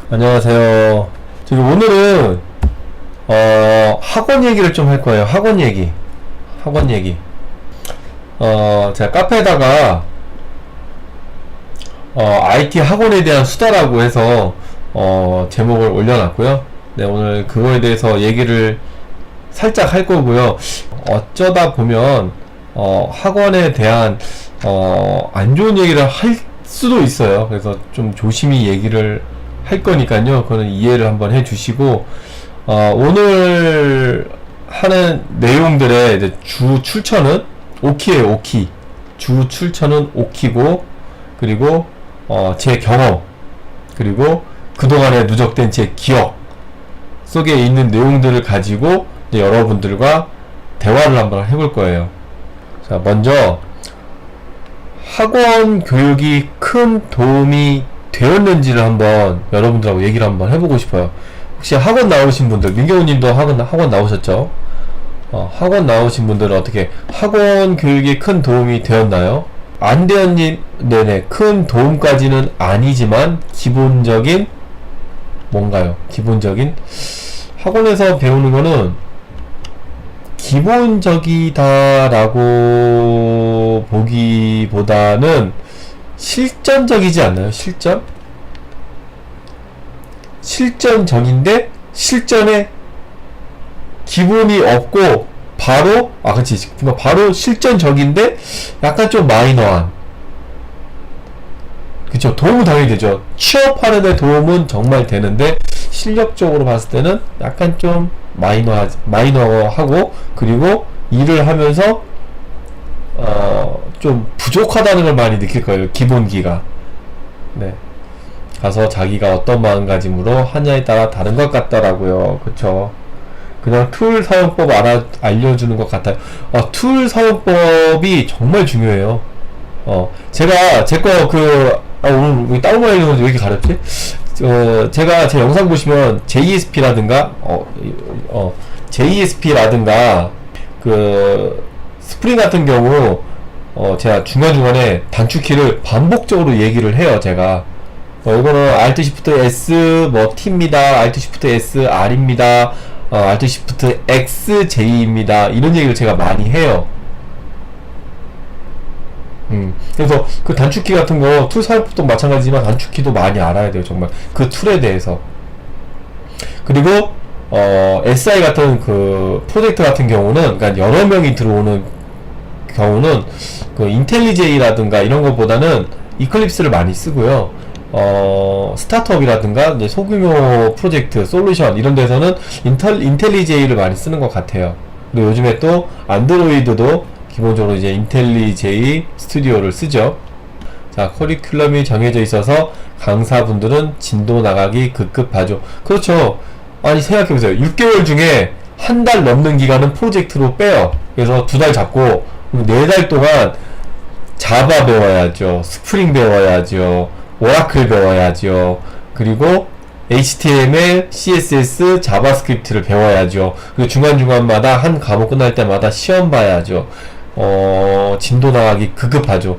안녕하세요. 저기 오늘은 학원 얘기를 좀 할 거예요. 학원 얘기. 제가 카페에다가 IT 학원에 대한 수다라고 해서 제목을 올려놨고요. 네, 오늘 그거에 대해서 얘기를 살짝 할 거고요. 어쩌다 보면 학원에 대한 안 좋은 얘기를 할 수도 있어요. 그래서 좀 조심히 얘기를 할 거니까요. 그거는 이해를 한번 해주시고, 오늘 하는 내용들의 이제 주 출처는 오키예요. 오키. 주 출처는 오키고, 그리고 제 경험, 그리고 그동안에 누적된 제 기억 속에 있는 내용들을 가지고 이제 여러분들과 대화를 한번 해볼 거예요. 자, 먼저 학원 교육이 큰 도움이 되었는지를 한번 여러분들하고 얘기를 한번 해보고 싶어요. 혹시 학원 나오신 분들, 민경우님도 학원 나오셨죠? 학원 나오신 분들은 어떻게 학원 교육이 큰 도움이 되었나요? 안대현님, 네네, 큰 도움까지는 아니지만 기본적인 뭔가요? 기본적인 학원에서 배우는 거는 기본적이다라고 보기보다는 실전적이지 않나요? 실전적인데 실전에 기본이 없고 바로 그치, 바로 실전적인데 약간 좀 마이너한, 그쵸, 도움은 당연히 되죠. 취업하는 데 도움은 정말 되는데 실력적으로 봤을 때는 약간 좀 마이너하고, 그리고 일을 하면서 좀 부족하다는 걸 많이 느낄 거예요. 기본기가. 네. 가서 자기가 어떤 마음가짐으로 하냐에 따라 다른 것 같더라고요. 그쵸? 그냥 툴 사용법 알려주는 것 같아요. 툴 사용법이 정말 중요해요. 제가 오늘 다운로드 있는 건지 왜 이렇게 가렵지? 제가 제 영상 보시면 JSP라든가 스프링 같은 경우 제가 중간중간에 단축키를 반복적으로 얘기를 해요. 제가 이거는 Alt Shift S T입니다. Alt Shift S R입니다. Alt Shift X J입니다. 이런 얘기를 제가 많이 해요. 그래서 그 단축키 같은 거 툴 사용법도 마찬가지지만 단축키도 많이 알아야 돼요. 정말 그 툴에 대해서. 그리고 SI 같은 그 프로젝트 같은 경우는, 그러니까 여러 명이 들어오는 경우는 그 인텔리제이라든가 이런 것보다는 이클립스를 많이 쓰고요. 스타트업이라든가 이제 소규모 프로젝트, 솔루션 이런 데서는 인텔리제이를 많이 쓰는 것 같아요. 그리고 요즘에 또 안드로이드도 기본적으로 이제 인텔리제이 스튜디오를 쓰죠. 자, 커리큘럼이 정해져 있어서 강사분들은 진도 나가기 급급하죠. 그렇죠. 아니, 생각해보세요. 6개월 중에 한 달 넘는 기간은 프로젝트로 빼요. 그래서 2달 잡고 4달 동안 자바 배워야죠. 스프링 배워야죠. 오라클 배워야죠. 그리고 HTML, CSS, 자바스크립트를 배워야죠. 그리고 중간중간마다 한 과목 끝날 때마다 시험 봐야죠. 진도 나가기 급급하죠.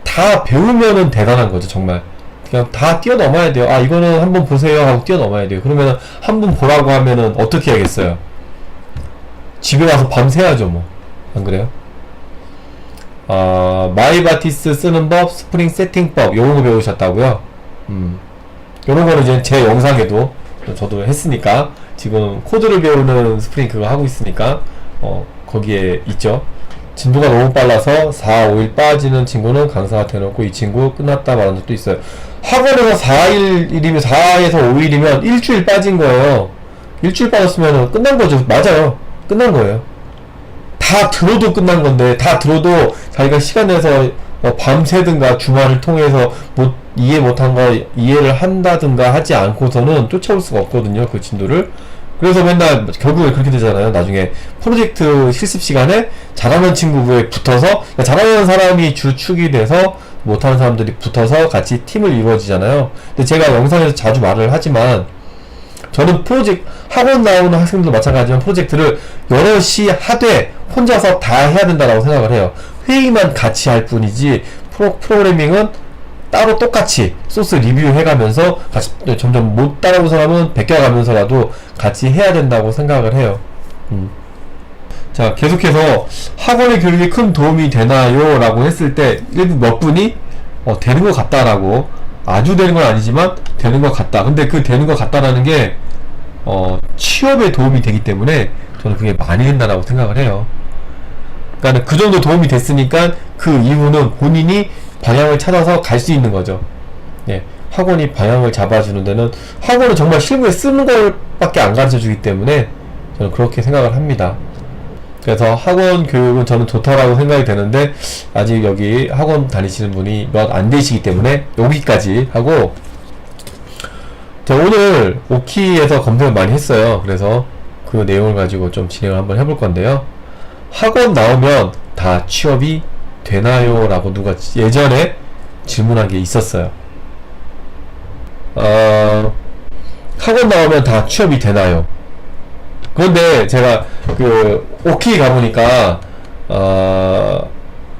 다 배우면은 대단한 거죠, 정말. 그냥 다 뛰어넘어야 돼요. 이거는 한번 보세요 하고 뛰어넘어야 돼요. 그러면은 한번 보라고 하면은 어떻게 해야겠어요? 집에 가서 밤새야죠, 뭐. 안 그래요? 마이바티스 쓰는 법, 스프링 세팅법, 요런 거 배우셨다고요? 요런 거는 이제 제 영상에도 저도 했으니까, 지금 코드를 배우는 스프링 그거 하고 있으니까, 거기에 있죠. 진도가 너무 빨라서 4, 5일 빠지는 친구는 강사가 대놓고 이 친구 끝났다 말하는 적도 있어요. 학원에서 4에서 5일이면 일주일 빠진 거예요. 일주일 빠졌으면 끝난 거죠. 맞아요. 끝난 거예요. 다 들어도 끝난 건데, 다 들어도 자기가 시간 내서 밤새든가 주말을 통해서 이해 못한 거 이해를 한다든가 하지 않고서는 쫓아올 수가 없거든요. 그 진도를. 그래서 맨날 결국에 그렇게 되잖아요. 나중에 프로젝트 실습 시간에 잘하는 친구에 붙어서, 그러니까 잘하는 사람이 주축이 돼서 못하는 사람들이 붙어서 같이 팀을 이루어지잖아요. 근데 제가 영상에서 자주 말을 하지만, 저는 학원 나오는 학생들도 마찬가지지만 프로젝트를 여럿이 하되 혼자서 다 해야 된다라고 생각을 해요. 회의만 같이 할 뿐이지 프로그래밍은 따로 똑같이 소스 리뷰해가면서 같이 점점 못 따라오는 사람은 베껴가면서라도 같이 해야 된다고 생각을 해요. 자, 계속해서 학원의 교육에 큰 도움이 되나요? 라고 했을 때 일부 몇 분이 되는 것 같다라고, 아주 되는 건 아니지만 되는 것 같다. 근데 그 되는 것 같다라는 게 취업에 도움이 되기 때문에 저는 그게 많이 된다라고 생각을 해요. 그러니까 그 정도 도움이 됐으니까 그 이후는 본인이 방향을 찾아서 갈 수 있는 거죠. 예, 학원이 방향을 잡아주는 데는, 학원은 정말 실무에 쓰는 것밖에 안 가르쳐 주기 때문에 저는 그렇게 생각을 합니다. 그래서 학원 교육은 저는 좋다라고 생각이 되는데, 아직 여기 학원 다니시는 분이 몇 안 되시기 때문에 여기까지 하고, 제가 오늘 오키에서 검색을 많이 했어요. 그래서 그 내용을 가지고 좀 진행을 한번 해볼 건데요. 학원 나오면 다 취업이 되나요? 라고 누가 예전에 질문한 게 있었어요. 학원 나오면 다 취업이 되나요? 그런데 제가 그 오키 가보니까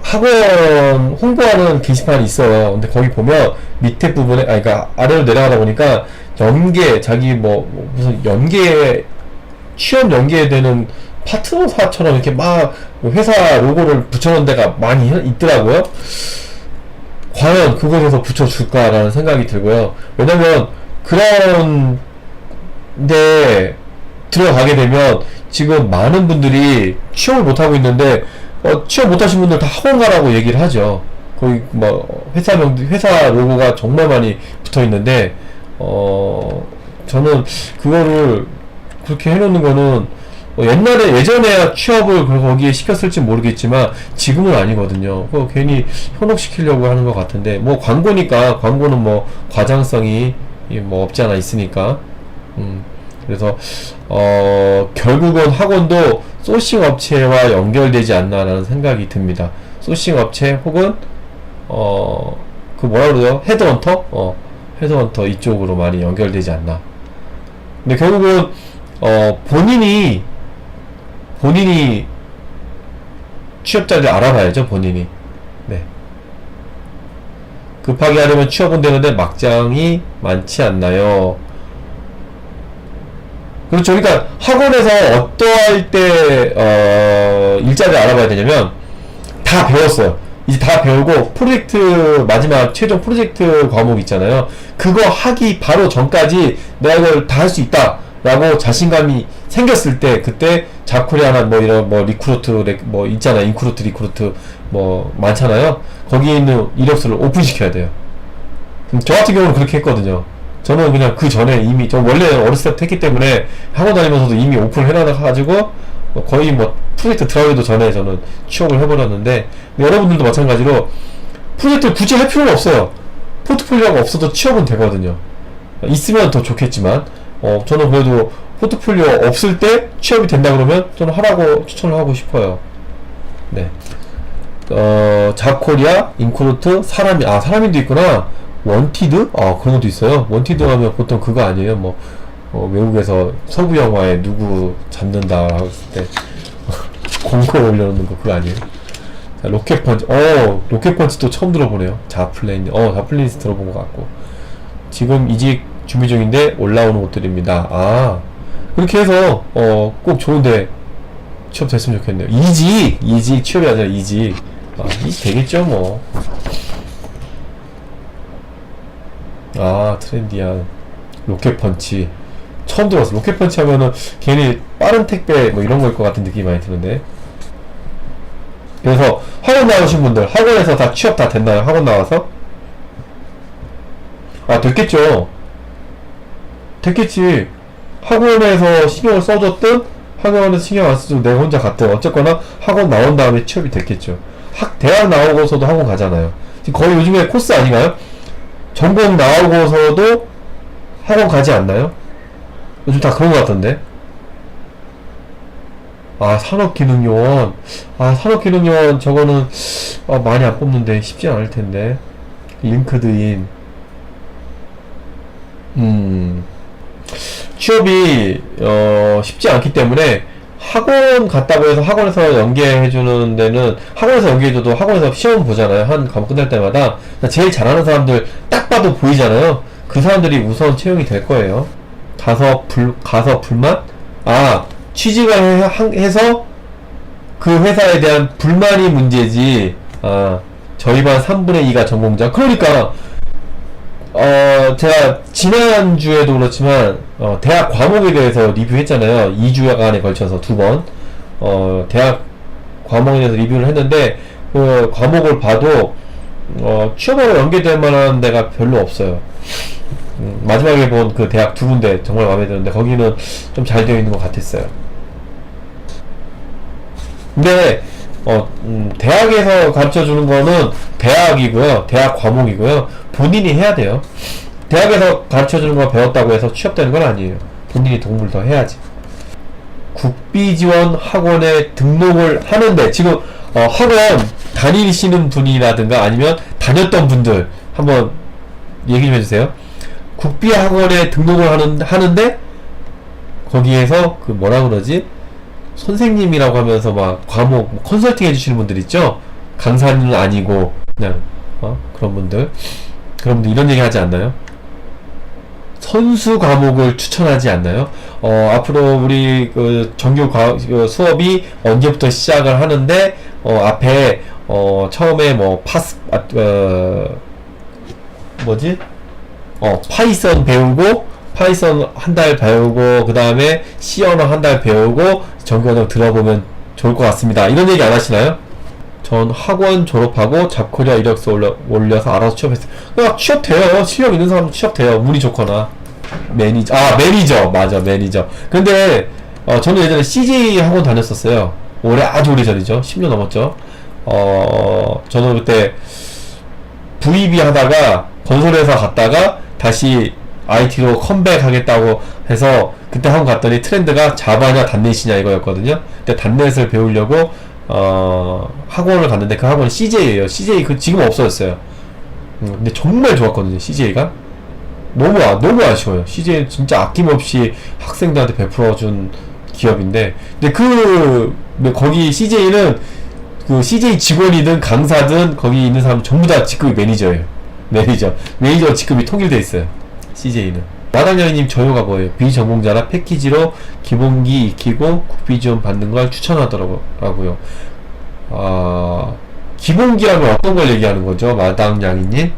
학원 홍보하는 게시판이 있어요. 근데 거기 보면 밑에 부분에, 그러니까 아래로 내려가다 보니까 연계, 자기 무슨 연계, 취업 연계되는 파트너사처럼 이렇게 막 회사 로고를 붙여놓은 데가 많이 있더라고요. 과연 그곳에서 붙여줄까라는 생각이 들고요. 왜냐면 그런 데 들어가게 되면 지금 많은 분들이 취업을 못하고 있는데, 취업 못하신 분들 다 학원 가라고 얘기를 하죠. 거기 회사 로고가 정말 많이 붙어 있는데, 저는 그거를 그렇게 해놓는 거는, 예전에야 취업을 거기에 시켰을지 모르겠지만 지금은 아니거든요. 그거 괜히 현혹시키려고 하는 것 같은데, 광고니까, 광고는 과장성이 없지 않아 있으니까. 그래서 결국은 학원도 소싱 업체와 연결되지 않나라는 생각이 듭니다. 소싱 업체 혹은 그 뭐라 그러죠? 헤드헌터? 헤드헌터 이쪽으로 많이 연결되지 않나. 근데 결국은 본인이 취업자를 알아봐야죠. 본인이. 네. 급하게 하려면 취업은 되는데 막장이 많지 않나요? 그렇죠. 그러니까 학원에서 어떠할 때 일자리를 알아봐야 되냐면, 다 배웠어요. 이제 다 배우고 프로젝트, 마지막 최종 프로젝트 과목 있잖아요. 그거 하기 바로 전까지 내가 이걸 다 할 수 있다 라고 자신감이 생겼을 때, 그때 자쿠리아나 이런 리크루트 있잖아요. 리크루트 많잖아요. 거기에 있는 이력서를 오픈시켜야 돼요. 저 같은 경우는 그렇게 했거든요. 저는 그냥 그 전에 이미, 저 원래 어렸을 때부터 했기 때문에 학원 다니면서도 이미 오픈을 해놔가지고 거의 프로젝트 들어가기도 전에 저는 취업을 해버렸는데, 여러분들도 마찬가지로 프로젝트를 굳이 할 필요는 없어요. 포트폴리오가 없어도 취업은 되거든요. 있으면 더 좋겠지만, 저는 그래도 포트폴리오 없을 때 취업이 된다 그러면 저는 하라고 추천을 하고 싶어요. 네. 자코리아, 인크루트, 사람인도 있구나. 원티드? 그런 것도 있어요. 원티드 하면 보통 그거 아니에요? 외국에서 서부 영화에 누구 잡는다 했을 때 공고 올려놓는 거 그거 아니에요? 자, 로켓펀치. 로켓펀치도 처음 들어보네요. 자플레인스 들어본 것 같고. 지금 이직 준비 중인데 올라오는 곳들입니다. 그렇게 해서 꼭 좋은데 취업 됐으면 좋겠네요. 이직 취업이 아니라 이직. 이직 되겠죠 트렌디한 로켓펀치 처음 들었어. 로켓펀치 하면은 괜히 빠른 택배 이런 거일 것 같은 느낌이 많이 드는데. 그래서 학원 나오신 분들, 학원에서 다 취업 다 됐나요? 학원 나와서? 됐겠지. 학원에서 신경을 써줬든 학원에서 신경 안 써도 내가 혼자 갔든 어쨌거나 학원 나온 다음에 취업이 됐겠죠. 대학 나오고서도 학원 가잖아요. 지금 거의 요즘에 코스 아닌가요? 전공 나오고서도 학원 가지 않나요? 요즘 다 그런 것 같던데. 산업기능요원. 산업기능요원 저거는 많이 안 뽑는데 쉽지 않을 텐데. 링크드인. 취업이 쉽지 않기 때문에 학원 갔다고 해서 학원에서 연계해주는 데는 학원에서 연계해줘도 학원에서 시험 보잖아요. 한 과목 끝날 때마다. 제일 잘하는 사람들 딱 봐도 보이잖아요. 그 사람들이 우선 채용이 될 거예요. 가서 불만? 아, 취직을 해서 그 회사에 대한 불만이 문제지. 아, 저희 반 3분의 2가 전공자. 그러니까 제가 지난주에도 그렇지만 대학 과목에 대해서 리뷰했잖아요. 2주간에 걸쳐서 2번 대학 과목에 대해서 리뷰를 했는데 그 과목을 봐도 취업하러 연계될 만한 데가 별로 없어요. 마지막에 본 그 대학 2군데 정말 마음에 드는데 거기는 좀 잘 되어 있는 것 같았어요. 근데 대학에서 가르쳐주는 거는 대학이고요. 대학 과목이고요. 본인이 해야 돼요. 대학에서 가르쳐주는 거 배웠다고 해서 취업되는 건 아니에요. 본인이 공부를 더 해야지. 국비지원 학원에 등록을 하는데 지금 학원 다니시는 분이라든가 아니면 다녔던 분들 한번 얘기 좀 해주세요. 국비 학원에 등록을 하는데 거기에서 그 뭐라 그러지? 선생님이라고 하면서 막 과목 컨설팅 해주시는 분들 있죠? 강사는 아니고 그냥 그런 분들 이런 얘기 하지 않나요? 선수 과목을 추천하지 않나요? 앞으로 우리 그 정규 수업이 언제부터 시작을 하는데 앞에 처음에 뭐 파이썬 배우고 파이썬 한 달 배우고 그 다음에 C 언어 한 달 배우고 정규 과정 들어보면 좋을 것 같습니다. 이런 얘기 안 하시나요? 전 학원 졸업하고 잡코리아 이력서 올려서 알아서 취업했어요. 그냥 취업돼요. 실력 있는 사람은 취업돼요. 운이 좋거나. 매니저. 맞아, 매니저. 근데 저는 예전에 CJ 학원 다녔었어요. 아주 오래전이죠. 10년 넘었죠. 저는 그때 VB 하다가 건설회사 갔다가 다시 IT로 컴백하겠다고 해서 그때 학원 갔더니 트렌드가 자바냐 단넷이냐 이거였거든요. 근데 단넷을 배우려고 학원을 갔는데 그 학원은 CJ예요. CJ 지금 없어졌어요. 근데 정말 좋았거든요. CJ가 너무 아쉬워요. CJ 진짜 아낌없이 학생들한테 베풀어준 기업인데, 근데 거기 CJ는 그 CJ 직원이든 강사든 거기 있는 사람 전부 다 직급이 매니저예요. 매니저 직급이 통일돼 있어요. CJ는. 마당냥이님 저요가 뭐예요? 비전공자라 패키지로 기본기 익히고 국비지원 받는 걸 추천하더라고요. 기본기라면 어떤 걸 얘기하는 거죠? 마당냥이님?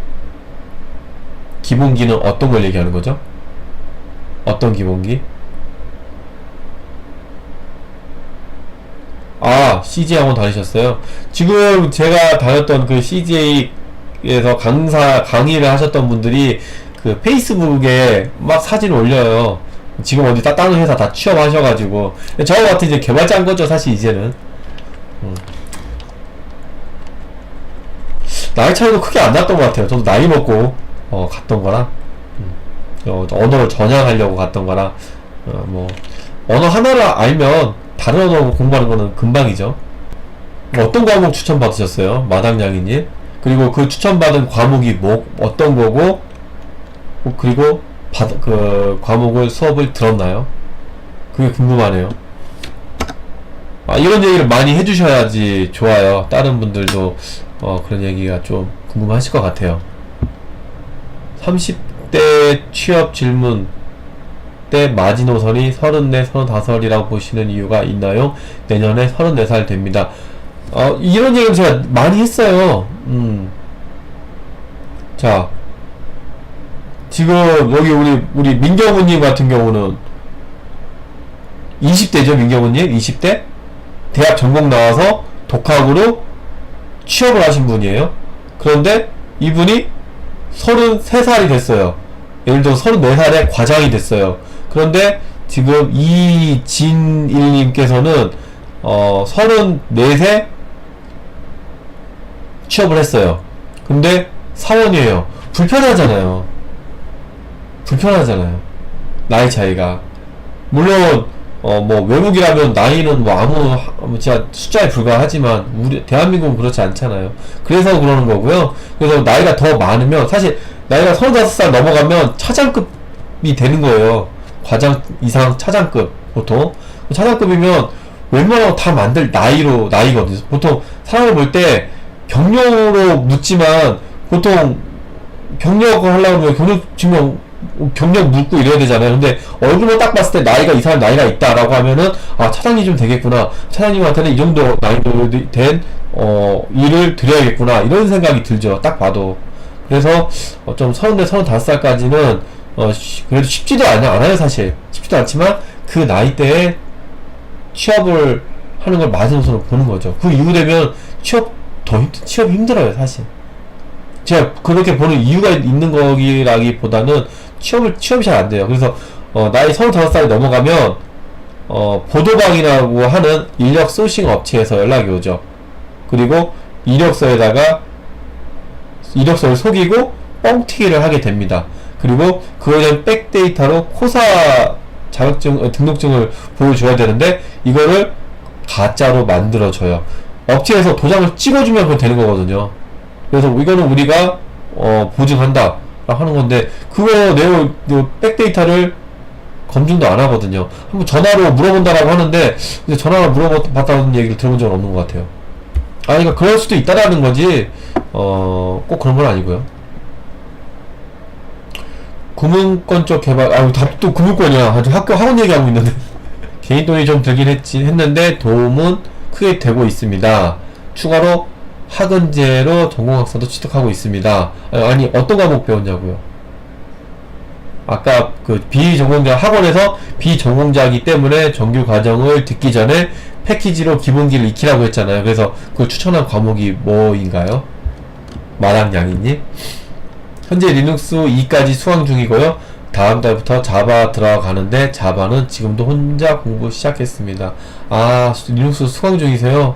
기본기는 어떤 걸 얘기하는 거죠? 어떤 기본기? CJ 학원 다니셨어요? 지금 제가 다녔던 그 CJ에서 강의를 하셨던 분들이 그 페이스북에 막 사진 올려요. 지금 어디 다른 회사 다 취업하셔가지고. 저 같은 이제 개발자인 거죠, 사실 이제는. 나이 차이도 크게 안 났던 것 같아요. 저도 나이 먹고 갔던 거라 언어를 전향하려고 갔던 거라 언어 하나를 알면 다른 언어 공부하는 거는 금방이죠. 어떤 과목 추천받으셨어요? 마당냥이님? 그리고 그 추천받은 과목이 어떤 거고 그리고 그 과목을 수업을 들었나요? 그게 궁금하네요. 이런 얘기를 많이 해주셔야지 좋아요. 다른 분들도 그런 얘기가 좀 궁금하실 것 같아요. 30대 취업 질문 때 마지노선이 34, 35이라고 보시는 이유가 있나요? 내년에 34살 됩니다. 이런 얘기는 제가 많이 했어요. 자, 지금 여기 우리 민경우님 같은 경우는 20대죠, 민경우님? 20대? 대학 전공 나와서 독학으로 취업을 하신 분이에요. 그런데 이분이 33살이 됐어요. 예를 들어 34살에 과장이 됐어요. 그런데 지금 이진일님께서는 34세 취업을 했어요. 근데 사원이에요. 불편하잖아요. 나이 차이가. 물론 외국이라면 나이는 진짜 숫자에 불과하지만 우리 대한민국은 그렇지 않잖아요. 그래서 그러는 거고요. 그래서 나이가 더 많으면 사실 나이가 35살 넘어가면 차장급이 되는 거예요. 과장 이상 차장급 보통. 차장급이면 웬만하면 다 만들 나이거든요. 보통 사람을 볼 때 경력으로 묻지만 보통 경력을 하려고 하면 경력 증명 경력 묻고 이래야 되잖아요. 근데 얼굴만 딱 봤을 때 나이가 이 사람 나이가 있다라고 하면은 아 차장님 좀 되겠구나. 차장님한테는 이 정도 나이도 된 일을 드려야겠구나 이런 생각이 들죠. 딱 봐도. 그래서 좀 30대 35살까지는 그래도 쉽지도 않아요 사실. 쉽지도 않지만 그 나이대에 취업을 하는 걸 마지노선으로 보는 거죠. 그 이후 되면 취업이 힘들어요 사실. 제가 그렇게 보는 이유가 있는 거기라기보다는 취업이 잘 안 돼요. 그래서 나이 35살이 넘어가면 보도방이라고 하는 인력 소싱 업체에서 연락이 오죠. 그리고 이력서를 속이고 뻥튀기를 하게 됩니다. 그리고 그거에 대한 백데이터로 코사 자격증 등록증을 보여줘야 되는데 이거를 가짜로 만들어줘요. 업체에서 도장을 찍어주면 그건 되는 거거든요. 그래서 이거는 우리가 보증한다 하는 건데 그거 내용 백데이터를 검증도 안 하거든요. 한번 전화로 물어본다라고 하는데 근데 전화로 물어봤다는 얘기를 들어본 적은 없는 것 같아요. 그러니까 그럴 수도 있다라는 거지 꼭 그런 건 아니고요. 구문권 쪽 개발 또 구문권이야. 학원 얘기하고 있는데 개인 돈이 좀 들긴 했는데 도움은 크게 되고 있습니다. 추가로 학은제로 전공학사도 취득하고 있습니다. 아니 어떤 과목 배웠냐고요? 아까 그 비전공자 학원에서 비전공자이기 때문에 정규 과정을 듣기 전에 패키지로 기본기를 익히라고 했잖아요. 그래서 그걸 추천한 과목이 뭐인가요? 마랑양이님? 현재 리눅스 2까지 수강 중이고요. 다음 달부터 자바 들어가는데 자바는 지금도 혼자 공부 시작했습니다. 리눅스 수강 중이세요?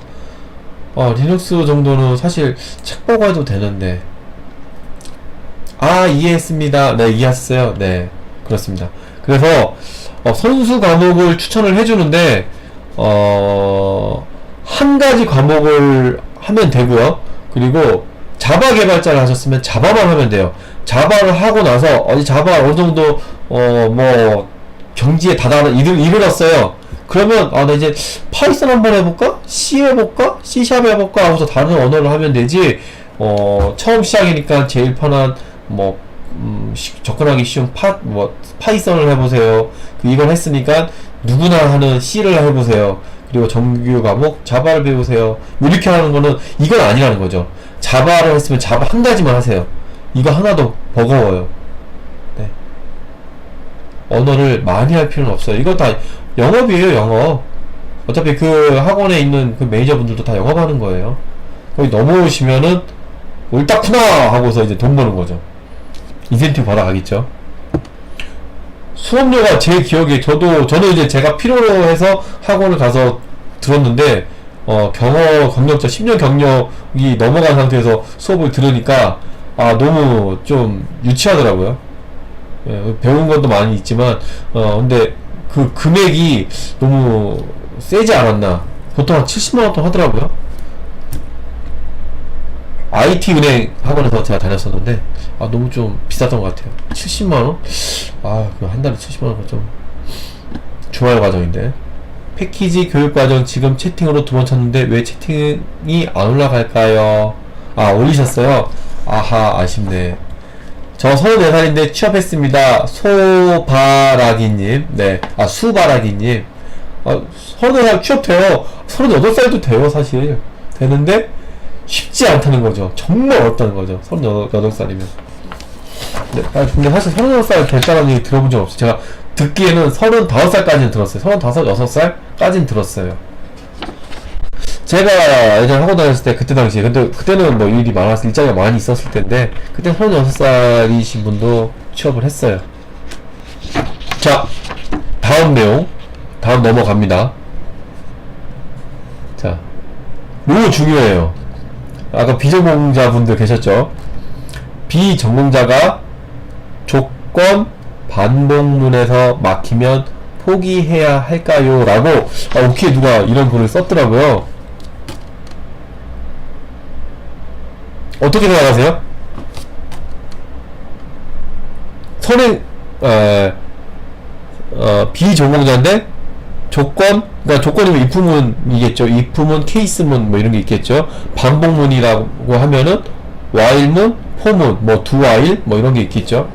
리눅스 정도는 사실 책 보고 해도 되는데. 이해했습니다. 네, 이해했어요. 네, 그렇습니다. 그래서 선수 과목을 추천을 해주는데 한 가지 과목을 하면 되고요. 그리고 자바 개발자를 하셨으면 자바만 하면 돼요. 자바를 하고 나서 자바 어느 정도 뭐 경지에 이르렀어요. 그러면 나 이제 파이썬 한번 해볼까? C 해볼까? C샵 해볼까? 하고서 다른 언어를 하면 되지. 처음 시작이니까 제일 편한 접근하기 쉬운 파이썬을 해보세요. 이걸 했으니까 누구나 하는 C를 해보세요. 그리고 정규 과목 자바를 배우세요. 이렇게 하는 거는 이건 아니라는 거죠. 자바를 했으면 자바 한 가지만 하세요. 이거 하나도 버거워요. 네. 언어를 많이 할 필요는 없어요. 이거 다 영업이에요, 영업. 어차피 그 학원에 있는 그 매니저분들도 다 영업하는 거예요. 거기 넘어오시면은 옳다구나 하고서 이제 돈 버는 거죠. 인센티브 받아가겠죠. 수업료가 제 기억에 저는 이제 제가 필요로 해서 학원을 가서 들었는데 경력자 10년 경력이 넘어간 상태에서 수업을 들으니까 너무 좀 유치하더라고요. 예, 배운 것도 많이 있지만 근데 그 금액이 너무 세지 않았나. 보통 한 70만원 돈 하더라고요. IT 은행 학원에서 제가 다녔었는데 너무 좀 비쌌던 것 같아요. 70만원? 그 한 달에 70만원 좀 주말 과정인데. 패키지 교육과정 지금 채팅으로 2번 쳤는데 왜 채팅이 안 올라갈까요? 올리셨어요? 아쉽네. 저 34살인데 취업했습니다. 소바라기님. 네. 수바라기님. 34살 취업돼요. 38살도 돼요, 사실. 되는데, 쉽지 않다는 거죠. 정말 어렵다는 거죠. 38살이면. 네. 근데 사실 38살 됐다는 얘기 들어본 적 없어요. 제가 듣기에는 35살까지는 들었어요. 35, 6살까지는 들었어요. 제가 예전에 학원 다녔을 때 그때 당시에 근데 그때는 뭐 일이 많아서 일자리가 많이 있었을 텐데 그때 36살이신 분도 취업을 했어요. 자, 다음 내용 다음 넘어갑니다. 자, 너무 중요해요. 아까 비전공자 분들 계셨죠? 비전공자가 조건 반복문에서 막히면 포기해야 할까요? 라고 오케이 누가 이런 글을 썼더라고요. 어떻게 생각하세요? 비전공자인데 그러니까 조건이면 if문이겠죠. if문, case문 뭐 이런 게 있겠죠. 반복문이라고 하면은 while문, for문, 뭐 do while 뭐 이런 게 있겠죠.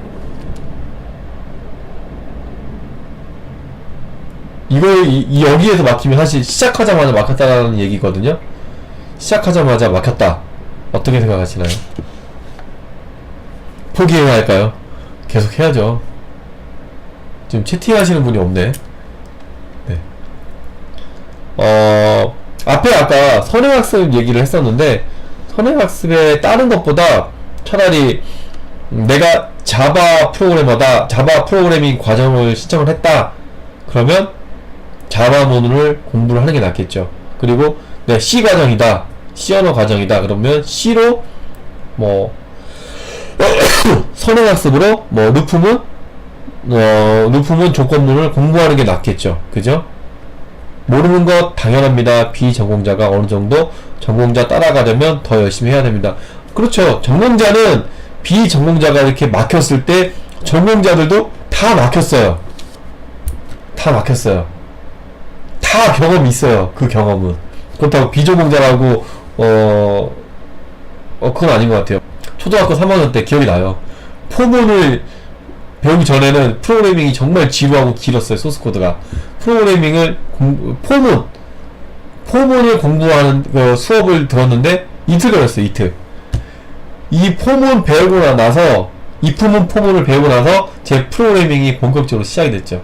여기에서 막히면 사실 시작하자마자 막혔다라는 얘기거든요. 시작하자마자 막혔다. 어떻게 생각하시나요? 포기해야 할까요? 계속 해야죠. 지금 채팅하시는 분이 없네. 네. 앞에 아까 선행학습 얘기를 했었는데, 선행학습에 다른 것보다 차라리 내가 자바 프로그래밍 과정을 신청을 했다. 그러면 자바문을 공부를 하는 게 낫겠죠. 그리고 네, C 과정이다. C 언어 과정이다. 그러면 C로 뭐 선행학습으로 뭐 루프문 조건문을 공부하는 게 낫겠죠. 그죠? 모르는 것 당연합니다. 비전공자가 어느 정도 전공자 따라가려면 더 열심히 해야 됩니다. 그렇죠. 전공자는 비전공자가 이렇게 막혔을 때 전공자들도 다 막혔어요. 다 경험이 있어요. 그 경험은. 그렇다고 비전공자라고 그건 아닌 것 같아요. 초등학교 3학년 때 기억이 나요. 포문을 배우기 전에는 프로그래밍이 정말 지루하고 길었어요. 소스코드가. 프로그래밍을 포문을 공부하는 수업을 들었는데 이틀 걸렸어요. 이틀. 이 포문 배우고 나서 if문 포문을 배우고 나서 제 프로그래밍이 본격적으로 시작이 됐죠.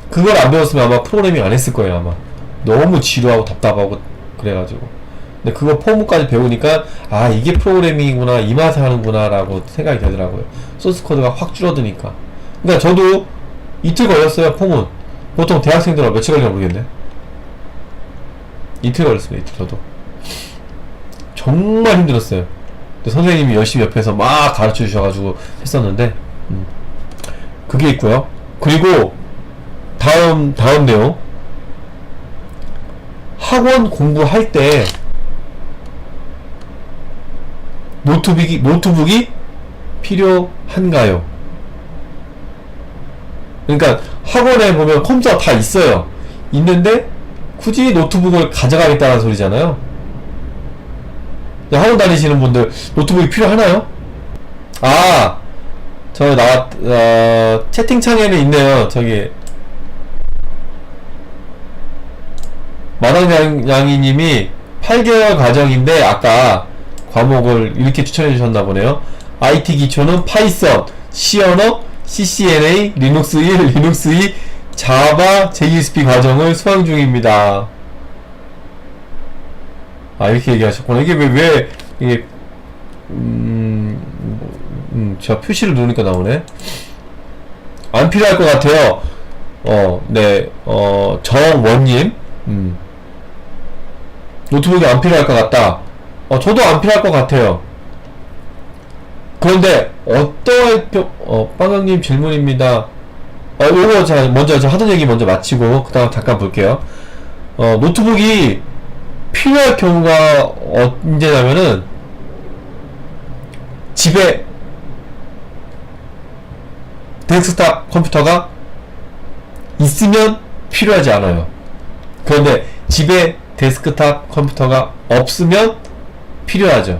그걸 안 배웠으면 아마 프로그래밍 안 했을 거예요. 아마 너무 지루하고 답답하고 그래가지고. 근데 그거 포문까지 배우니까 아 이게 프로그래밍이구나, 이 맛에 하는구나 라고 생각이 되더라고요. 소스코드가 확 줄어드니까. 그러니까 저도 이틀 걸렸어요. 포문. 보통 대학생들은 며칠 걸리나 모르겠네. 이틀 걸렸습니다. 이틀. 저도 정말 힘들었어요. 근데 선생님이 열심히 옆에서 막 가르쳐 주셔가지고 했었는데 그게 있고요. 그리고 다음 내용, 학원 공부할 때 노트북이 필요한가요? 그러니까 학원에 보면 컴퓨터가 다 있어요. 있는데 굳이 노트북을 가져가겠다는 소리잖아요. 학원 다니시는 분들 노트북이 필요하나요? 아, 채팅창에는 있네요. 저기 마당냥이님이 8개월 과정인데 아까 과목을 이렇게 추천해 주셨나 보네요. IT 기초는 파이썬, C 언어, CCNA, 리눅스 1, 리눅스 2, 자바, JSP 과정을 수강 중입니다. 아, 이렇게 얘기하셨구나. 이게 이게 제가 표시를 누르니까 나오네. 안 필요할 것 같아요. 네, 정원님, 노트북이 안 필요할 것 같다. 저도 안 필요할 것 같아요. 그런데 빵강님 질문입니다. 요거 자 먼저 하던 얘기 먼저 마치고 그다음 잠깐 볼게요. 노트북이 필요할 경우가 언제냐면은 집에 데스크탑 컴퓨터가 있으면 필요하지 않아요. 그런데 집에 데스크탑 컴퓨터가 없으면 필요하죠.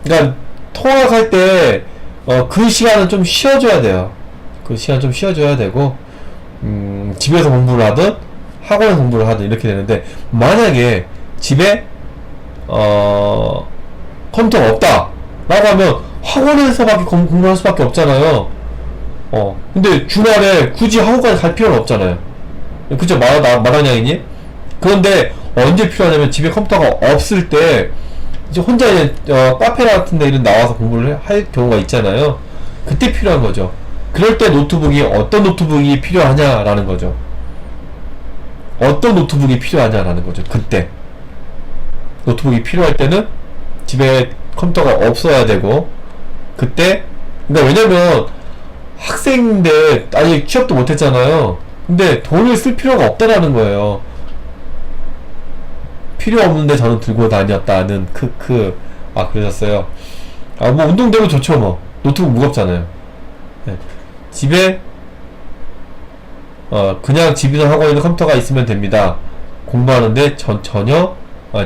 그러니까 통학할 때 그 시간은 좀 쉬어줘야 돼요. 그 시간 좀 쉬어줘야 되고 집에서 공부를 하든 학원에서 공부를 하든 이렇게 되는데, 만약에 집에 컴퓨터가 없다 라고 하면 학원에서밖에 공부를 할 수밖에 없잖아요. 근데 주말에 굳이 학원까지 갈 필요는 없잖아요. 그쵸? 마당냥이님? 그런데 언제 필요하냐면 집에 컴퓨터가 없을 때 이제 혼자 카페 같은 데 이런 나와서 공부를 할 경우가 있잖아요. 그때 필요한 거죠. 그럴 때 어떤 노트북이 필요하냐라는 거죠. 어떤 노트북이 필요하냐라는 거죠. 그때 노트북이 필요할 때는 집에 컴퓨터가 없어야 되고, 그때 그러니까 왜냐면 학생인데 아직 취업도 못했잖아요. 근데 돈을 쓸 필요가 없다라는 거예요. 필요 없는데 저는 들고 다녔다는 그러셨어요. 뭐 운동되면 좋죠. 뭐 노트북 무겁잖아요. 네. 집에 그냥 집에서 하고 있는 컴퓨터가 있으면 됩니다. 공부하는데 전혀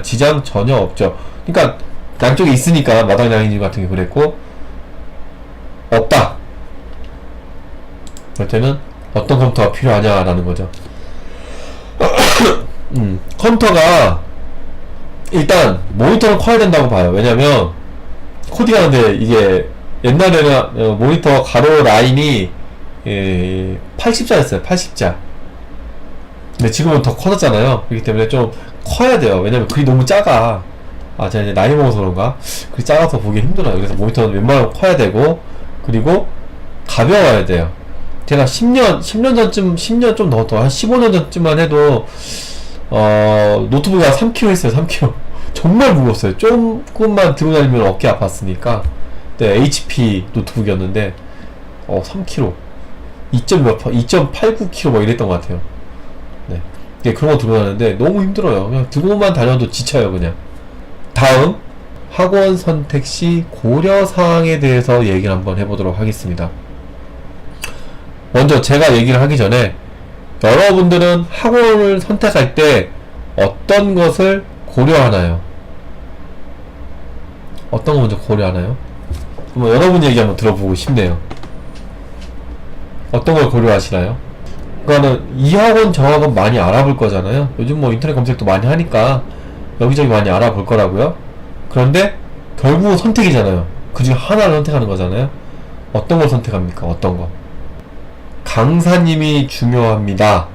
지장 전혀 없죠. 그러니까 양쪽에 있으니까 마당양이님 같은 게 그랬고, 없다 그럴 때는 어떤 컴퓨터가 필요하냐라는 거죠. 컴퓨터가 일단 모니터는 커야 된다고 봐요. 왜냐면 코딩하는데 이게 옛날에는 모니터 가로 라인이 80자였어요. 80자. 근데 지금은 더 커졌잖아요. 그렇기 때문에 좀 커야 돼요. 왜냐면 글이 너무 작아. 제가 이제 나이 먹어서 그런가? 글이 작아서 보기 힘들어요. 그래서 모니터는 웬만하면 커야 되고, 그리고 가벼워야 돼요. 제가 10년 전쯤, 10년 좀 더, 한 15년 전쯤만 해도, 노트북이 한 3kg 했어요, 3kg. 정말 무거웠어요. 조금만 들고 다니면 어깨 아팠으니까. 네, HP 노트북이었는데, 3kg. 2.89kg 뭐 이랬던 것 같아요. 네. 그런 거 들고 다니는데 너무 힘들어요. 그냥 들고만 다녀도 지쳐요, 그냥. 다음, 학원 선택 시 고려사항에 대해서 얘기를 한번 해보도록 하겠습니다. 먼저 제가 얘기를 하기 전에 여러분들은 학원을 선택할 때 어떤 것을 고려하나요? 어떤 거 먼저 고려하나요? 한번 여러분 얘기 한번 들어보고 싶네요. 어떤 걸 고려하시나요? 그러니까는 이 학원 저 학원 많이 알아볼 거잖아요. 요즘 뭐 인터넷 검색도 많이 하니까 여기저기 많이 알아볼 거라고요. 그런데 결국은 선택이잖아요. 그 중에 하나를 선택하는 거잖아요. 어떤 걸 선택합니까? 어떤 거? 강사님이 중요합니다.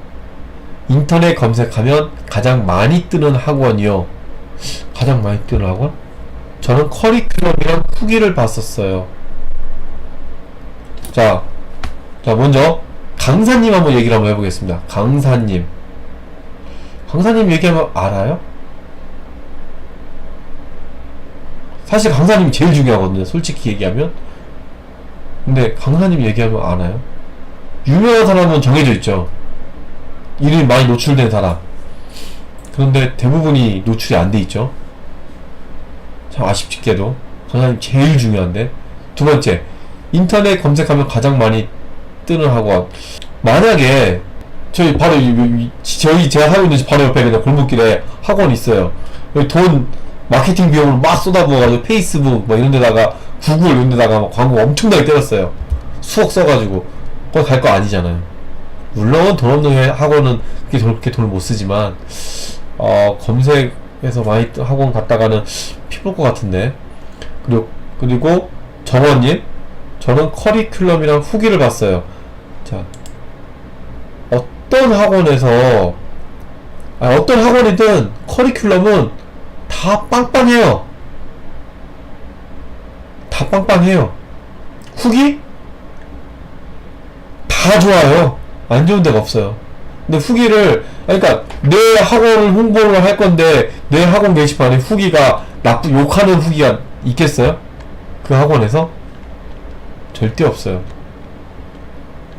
인터넷 검색하면 가장 많이 뜨는 학원이요. 가장 많이 뜨는 학원? 저는 커리큘럼이랑 후기를 봤었어요. 자 먼저 강사님 한번 얘기를 한번 해보겠습니다. 강사님 얘기하면 알아요? 사실 강사님이 제일 중요하거든요, 솔직히 얘기하면. 근데 강사님 얘기하면 아나요? 유명한 사람은 정해져 있죠. 이름이 많이 노출된 사람. 그런데 대부분이 노출이 안 돼 있죠. 참 아쉽게도 강사님 제일 중요한데. 두 번째, 인터넷 검색하면 가장 많이 뜨는 학원. 만약에 저희 바로 제가 살고 있는 집 바로 옆에 그냥 골목길에 학원이 있어요. 여기 돈 마케팅 비용을 막 쏟아부어가지고 페이스북 뭐 이런 데다가 구글 이런 데다가 막 광고 엄청나게 때렸어요. 수억 써가지고. 거기 갈 거 아니잖아요. 물론 돈 없는 학원은 그렇게 돈을 못 쓰지만 검색해서 많이 학원 갔다가는 피볼 것 같은데. 그리고 정원님, 저는 커리큘럼이랑 후기를 봤어요. 자, 어떤 학원이든 커리큘럼은 다 빵빵해요. 다 빵빵해요. 후기? 다 좋아요. 안 좋은 데가 없어요. 근데 후기를, 그러니까 내 학원을 홍보를 할 건데 내 학원 게시판에 후기가 욕하는 후기가 있겠어요? 그 학원에서? 절대 없어요.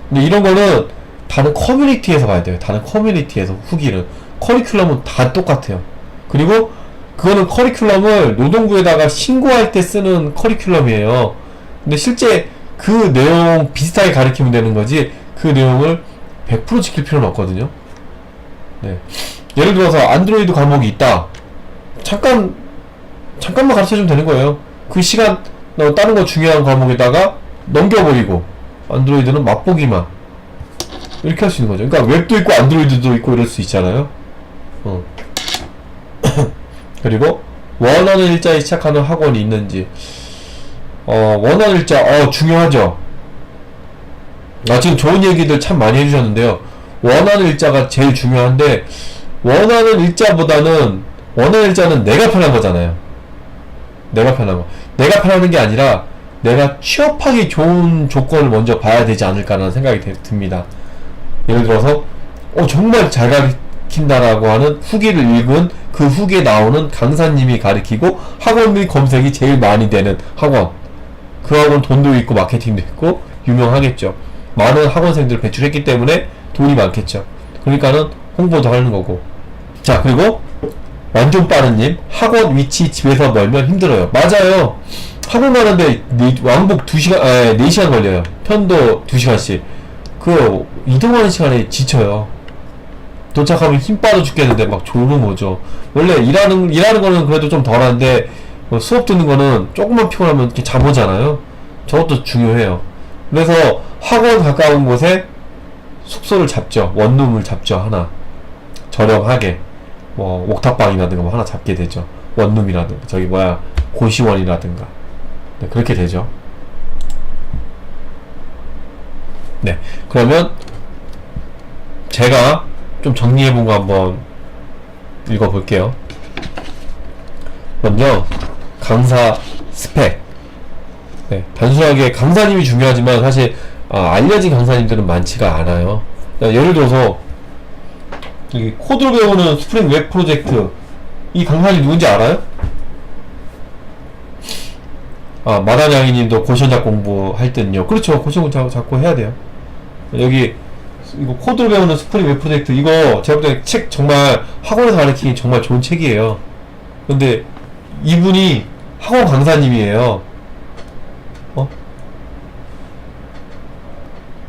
근데 이런 거는 다른 커뮤니티에서 봐야 돼요. 다른 커뮤니티에서 후기를. 커리큘럼은 다 똑같아요. 그리고 그거는 커리큘럼을 노동부에다가 신고할 때 쓰는 커리큘럼이에요. 근데 실제 그 내용 비슷하게 가르치면 되는 거지, 그 내용을 100% 지킬 필요는 없거든요. 네. 예를 들어서 안드로이드 과목이 있다. 잠깐만 가르쳐주면 되는 거예요. 그 시간 다른 거 중요한 과목에다가 넘겨버리고 안드로이드는 맛보기만, 이렇게 할 수 있는 거죠. 그러니까 웹도 있고 안드로이드도 있고 이럴 수 있잖아요. 그리고 원하는 일자에 시작하는 학원이 있는지. 원하는 일자 중요하죠. 지금 좋은 얘기들 참 많이 해주셨는데요. 원하는 일자가 제일 중요한데, 원하는 일자는 내가 편한 거잖아요. 내가 편한 거. 내가 편하는 게 아니라 내가 취업하기 좋은 조건을 먼저 봐야 되지 않을까라는 생각이 듭니다. 예를 들어서 정말 잘 가르친다라고 하는 후기를 읽은 그 후기에 나오는 강사님이 가르치고 학원의 검색이 제일 많이 되는 학원. 그 학원 돈도 있고 마케팅도 있고 유명하겠죠. 많은 학원생들을 배출했기 때문에 돈이 많겠죠. 그러니까는 홍보도 하는 거고. 자, 그리고 완전 빠른님, 학원 위치 집에서 멀면 힘들어요. 맞아요. 학원 가는데 왕복 4시간 걸려요. 편도 2시간씩. 그 이동하는 시간에 지쳐요. 도착하면 힘 빠져 죽겠는데 막 졸음 오죠. 원래 일하는 거는 그래도 좀 덜한데 뭐 수업 듣는 거는 조금만 피곤하면 이렇게 잠 오잖아요. 저것도 중요해요. 그래서 학원 가까운 곳에 숙소를 잡죠. 원룸을 잡죠. 하나 저렴하게 뭐 옥탑방이라든가 뭐 하나 잡게 되죠. 원룸이라든가 저기 뭐야 고시원이라든가 네, 그렇게 되죠. 네, 그러면 제가 좀 정리해본 거 한번 읽어볼게요. 먼저 강사 스펙. 네, 단순하게 강사님이 중요하지만 사실 알려진 강사님들은 많지가 않아요. 예를 들어서 이 코드로 배우는 스프링 웹 프로젝트 이 강사님 누군지 알아요? 마다냥이님도 고시원작 공부할 때는요. 그렇죠. 고시원작 자꾸 해야 돼요. 여기 이거 코드로 배우는 스프링 웹 프로젝트 이거 제가 볼 때 책 정말 학원에서 가르치기 정말 좋은 책이에요. 근데 이분이 학원 강사님이에요.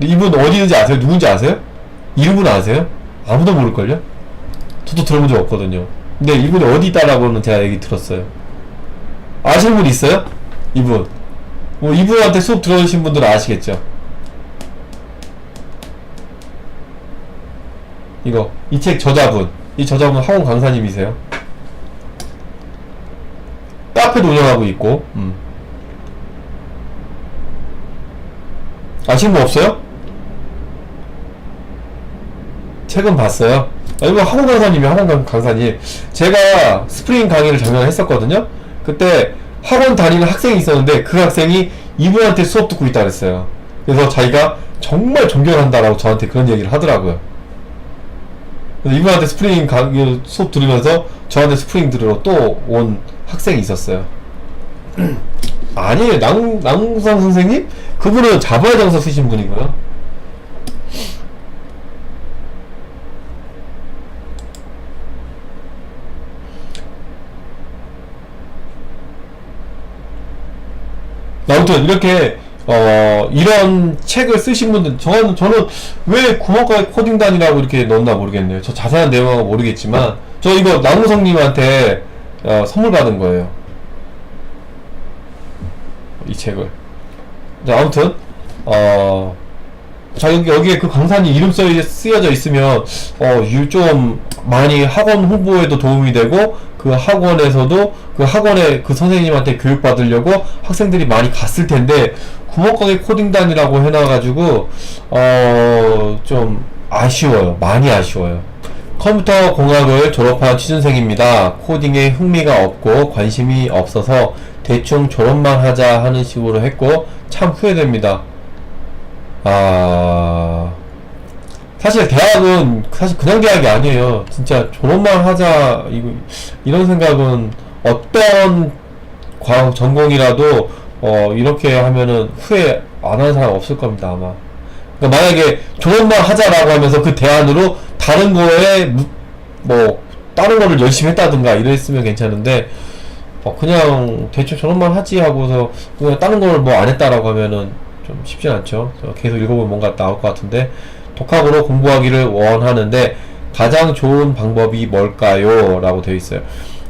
이분 어디 있는지 아세요? 누군지 아세요? 이름은 아세요? 아무도 모를걸요? 저도 들어본 적 없거든요. 근데 이분이 어디 있다라고는 제가 얘기 들었어요. 아시는 분 있어요? 이분. 뭐 이분한테 수업 들어주신 분들은 아시겠죠? 이 책 저자분. 이 저자분 학원 강사님이세요. 카페도 운영하고 있고, 아시는 분 없어요? 책은 봤어요? 이거 학원 강사님이에요. 학원 강사님. 제가 스프링 강의를 작년에 했었거든요. 그때 학원 다니는 학생이 있었는데 그 학생이 이분한테 수업 듣고 있다 그랬어요. 그래서 자기가 정말 존경한다라고 저한테 그런 얘기를 하더라고요. 그래서 이분한테 스프링 강의 수업 들으면서 저한테 스프링 들으러 또 온 학생이 있었어요. 아니에요. 남궁상 선생님? 그분은 자바의 정서 쓰신 분이고요. 아무튼 이렇게 이런 책을 쓰신 분들 저는 왜 구멍가게 코딩단이라고 이렇게 넣었나 모르겠네요. 저 자세한 내용은 모르겠지만 저 이거 남우성님한테 선물 받은 거예요. 이 책을. 자, 아무튼 자 여기에 그 강사님 이름 쓰여져 있으면 좀 많이 학원 홍보에도 도움이 되고 그 학원에서도 그 학원에 그 선생님한테 교육받으려고 학생들이 많이 갔을 텐데 구멍가게 코딩단이라고 해놔가지고 좀 아쉬워요. 많이 아쉬워요. 컴퓨터 공학을 졸업한 취준생입니다. 코딩에 흥미가 없고 관심이 없어서 대충 졸업만 하자 하는 식으로 했고 참 후회됩니다. 사실 대학은 사실 그냥 대학이 아니에요. 진짜 졸업만 하자 이런 생각은 어떤 과학 전공이라도 이렇게 하면은 후회 안 하는 사람 없을 겁니다 아마. 그러니까 만약에 졸업만 하자라고 하면서 그 대안으로 다른 거에 뭐 다른 거를 열심히 했다든가 이랬으면 괜찮은데 그냥 대충 졸업만 하지 하고서 그냥 다른 걸 뭐 안 했다라고 하면은 좀 쉽진 않죠. 계속 읽어보면 뭔가 나올 것 같은데 독학으로 공부하기를 원하는데 가장 좋은 방법이 뭘까요? 라고 되어 있어요.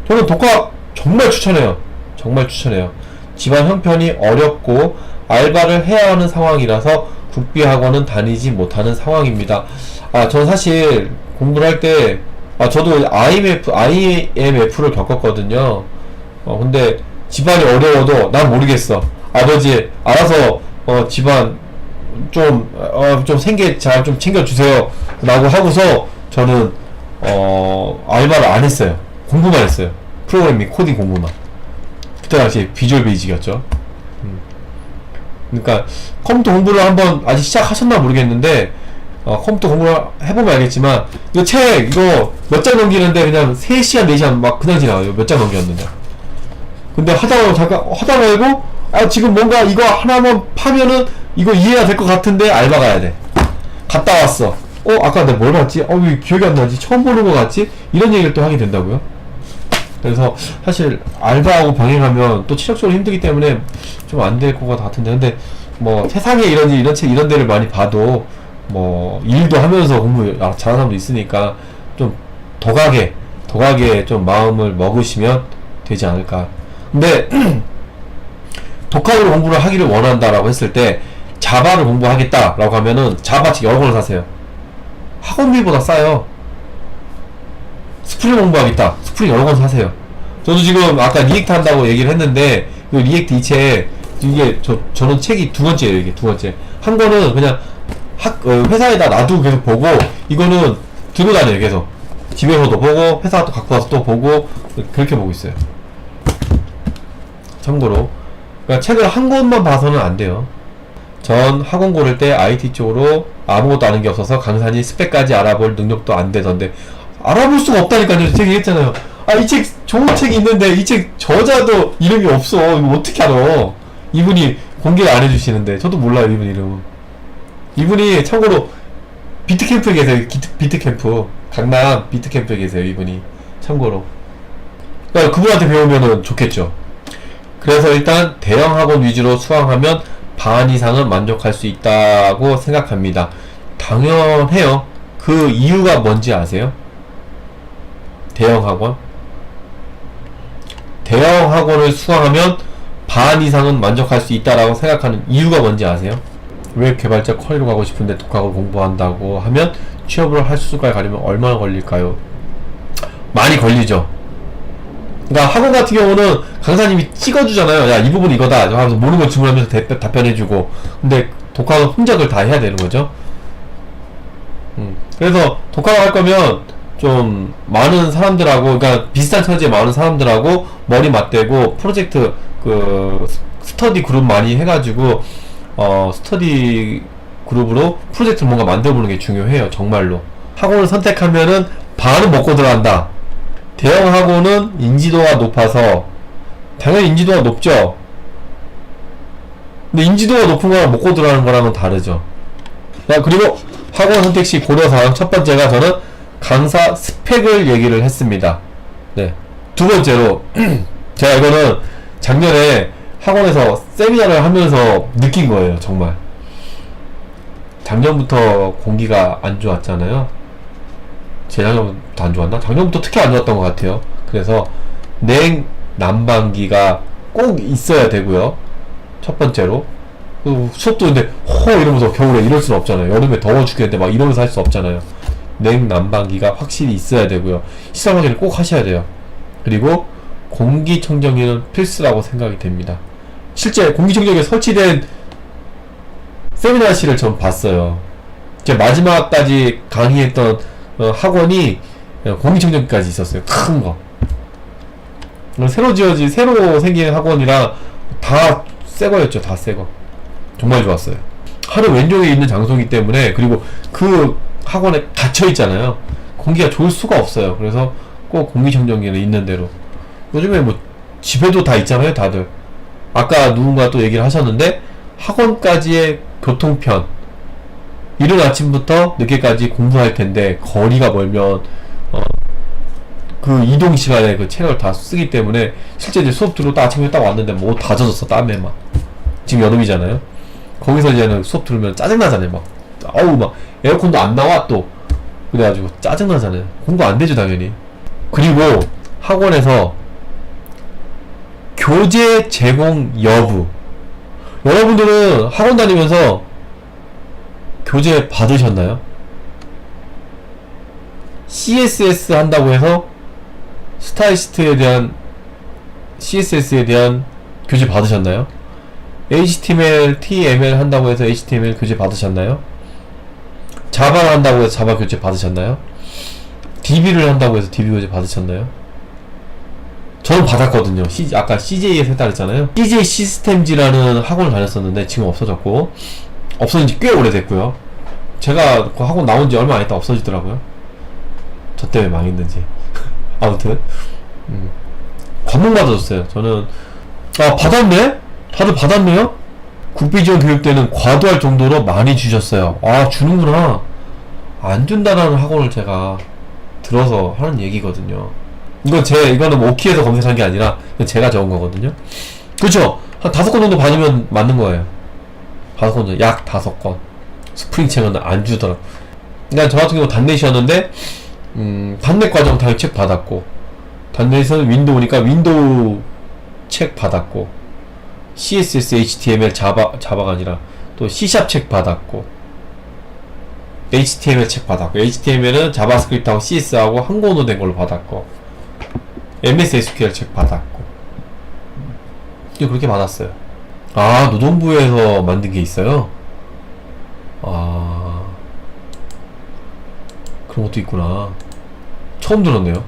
저는 독학 정말 추천해요. 정말 추천해요. 집안 형편이 어렵고 알바를 해야 하는 상황이라서 국비학원은 다니지 못하는 상황입니다. 저는 사실 공부를 할 때 저도 IMF를 겪었거든요. 근데 집안이 어려워도 난 모르겠어. 아버지 알아서 집안 좀 생계 잘 좀 챙겨주세요 라고 하고서 저는 알바를 안 했어요. 공부만 했어요. 프로그래밍 코딩 공부만. 그때 당시 비주얼 베이직이었죠. 그러니까 컴퓨터 공부를 한번 아직 시작하셨나 모르겠는데 컴퓨터 공부를 해보면 알겠지만 이거 책 이거 몇 장 넘기는데 그냥 3시간 4시간 막 그냥 지나가요. 몇 장 넘겼는데. 근데 하다 말고 지금 뭔가 이거 하나만 파면은 이거 이해가 될 것 같은데 알바 가야 돼. 갔다 왔어. 아까 내가 뭘 봤지? 왜 기억이 안 나지? 처음 보는 것 같지? 이런 얘기를 또 하게 된다고요. 그래서 사실 알바하고 병행하면 또 체력적으로 힘들기 때문에 좀 안 될 것 같은데 근데 뭐 세상에 이런 책 이런 데를 많이 봐도 뭐 일도 하면서 공부 잘하는 사람도 있으니까 좀 독하게 좀 마음을 먹으시면 되지 않을까. 근데 독학으로 공부를 하기를 원한다라고 했을 때 자바를 공부하겠다라고 하면은 자바 책 여러 권을 사세요. 학원비보다 싸요. 스프링 공부하겠다. 스프링 여러 권 사세요. 저도 지금 아까 리액트 한다고 얘기를 했는데 이 리액트 이 책 이게 저는 책이 두 번째예요. 이게 두 번째. 한 권은 그냥 회사에다 놔두고 계속 보고, 이거는 들고 다녀요. 계속 집에서도 보고 회사 또 갖고 와서 또 보고 그렇게 보고 있어요. 참고로 그러니까 책을 한 권만 봐서는 안 돼요. 전 학원 고를 때 IT 쪽으로 아무것도 아는 게 없어서 강사니 스펙까지 알아볼 능력도 안 되던데, 알아볼 수가 없다니까요. 제가 얘기했잖아요. 이 책 좋은 책이 있는데 이 책 저자도 이름이 없어. 이거 어떻게 알아? 이분이 공개를 안 해주시는데 저도 몰라요. 이분 이름. 이분이 참고로 비트캠프에 계세요. 비트캠프 강남 비트캠프에 계세요. 이분이 참고로. 그러니까 그분한테 배우면은 좋겠죠. 그래서 일단 대형 학원 위주로 수강하면 반 이상은 만족할 수 있다고 생각합니다. 당연해요. 그 이유가 뭔지 아세요? 대형 학원을 수강하면 반 이상은 만족할 수 있다라고 생각하는 이유가 뭔지 아세요? 웹 개발자 퀄리로 가고 싶은데 독학을 공부한다고 하면 취업을 할 수까지 가려면 얼마나 걸릴까요? 많이 걸리죠. 그러니까 학원 같은 경우는 강사님이 찍어주잖아요. 야, 이 부분 이거다 하면서 모르는 걸 질문하면서 답변해주고. 근데 독학은 혼자 그걸 다 해야 되는 거죠. 그래서 독학을 할 거면 좀 많은 사람들하고, 그러니까 비슷한 처지에 많은 사람들하고 머리 맞대고 프로젝트 스터디 그룹 많이 해가지고 스터디 그룹으로 프로젝트를 뭔가 만들어보는 게 중요해요. 정말로. 학원을 선택하면은 반은 먹고 들어간다. 대형 학원은 인지도가 높아서, 당연히 인지도가 높죠. 근데 인지도가 높은 거랑 먹고 들어가는 거랑은 다르죠. 그리고 학원 선택 시 고려사항 첫 번째가 저는 강사 스펙을 얘기를 했습니다. 네. 두 번째로 제가 이거는 작년에 학원에서 세미나를 하면서 느낀 거예요. 정말 작년부터 공기가 안 좋았잖아요. 재작년부터 안 좋았나? 작년부터 특히 안 좋았던 것 같아요. 그래서 냉난방기가 꼭 있어야 되고요. 첫 번째로 수업도 근데 이러면서 겨울에 이럴 수는 없잖아요. 여름에 더워 죽겠는데 막 이러면서 할 수 없잖아요. 냉난방기가 확실히 있어야 되고요. 시설 확인을 꼭 하셔야 돼요. 그리고 공기청정기는 필수라고 생각이 됩니다. 실제 공기청정기에 설치된 세미나실을 전 봤어요. 제가 마지막까지 강의했던 학원이 공기청정기까지 있었어요. 큰 거. 새로 생긴 학원이라 다 새거였죠. 다 새거. 정말 좋았어요. 하루 왼쪽에 있는 장소이기 때문에, 그리고 그 학원에 갇혀 있잖아요. 공기가 좋을 수가 없어요. 그래서 꼭 공기청정기는 있는 대로. 요즘에 뭐 집에도 다 있잖아요. 다들. 아까 누군가 또 얘기를 하셨는데, 학원까지의 교통편, 이른 아침부터 늦게까지 공부할 텐데 거리가 멀면 그 이동 시간에 그 체력을 다 쓰기 때문에, 실제 이제 수업 들으러 아침에 딱 왔는데 뭐 옷 다 젖었어. 땀에 막. 지금 여름이잖아요. 거기서 이제는 수업 들으면 짜증나잖아요. 막 막 에어컨도 안 나와 또. 그래가지고 짜증나잖아요. 공부 안 되죠 당연히. 그리고 학원에서 교재 제공 여부, 여러분들은 학원 다니면서 교재 받으셨나요? CSS 한다고 해서 스타일리스트에 대한 CSS에 대한 교재 받으셨나요? HTML, TML 한다고 해서 HTML 교재 받으셨나요? 자바 한다고 해서 자바 교재 받으셨나요? DB를 한다고 해서 DB 교재 받으셨나요? 저는 받았거든요. 아까 CJ에서 했다 그랬잖아요. CJ 시스템즈라는 학원을 다녔었는데 지금 없어졌고, 없어진 지 꽤 오래됐고요. 제가 그 학원 나온 지 얼마 안 있다 없어지더라고요. 저 때문에 망했는지. 아무튼 관문 받아줬어요. 저는 받았네? 다들 받았네요? 국비지원 교육 때는 과도할 정도로 많이 주셨어요. 주는구나. 안 준다라는 학원을 제가 들어서 하는 얘기거든요. 이거는 뭐 오키에서 검색한 게 아니라 제가 적은 거거든요. 그쵸? 한 5건 정도 받으면 맞는 거예요. 5건 정도, 약 5건. 스프링 책은 안 주더라. 그냥 저 같은 경우 단넷이었는데 단넷 과정 다 책 받았고, 단넷에서는 윈도우니까 윈도우 책 받았고, CSS, HTML, 자바가 아니라 또 C샵 책 받았고, HTML 책 받았고, HTML은 자바스크립트하고 CS하고 한국어로 된 걸로 받았고, MS SQL 책 받았고, 이거 그렇게 받았어요. 아, 노동부에서 만든 게 있어요? 아, 그런 것도 있구나. 처음 들었네요.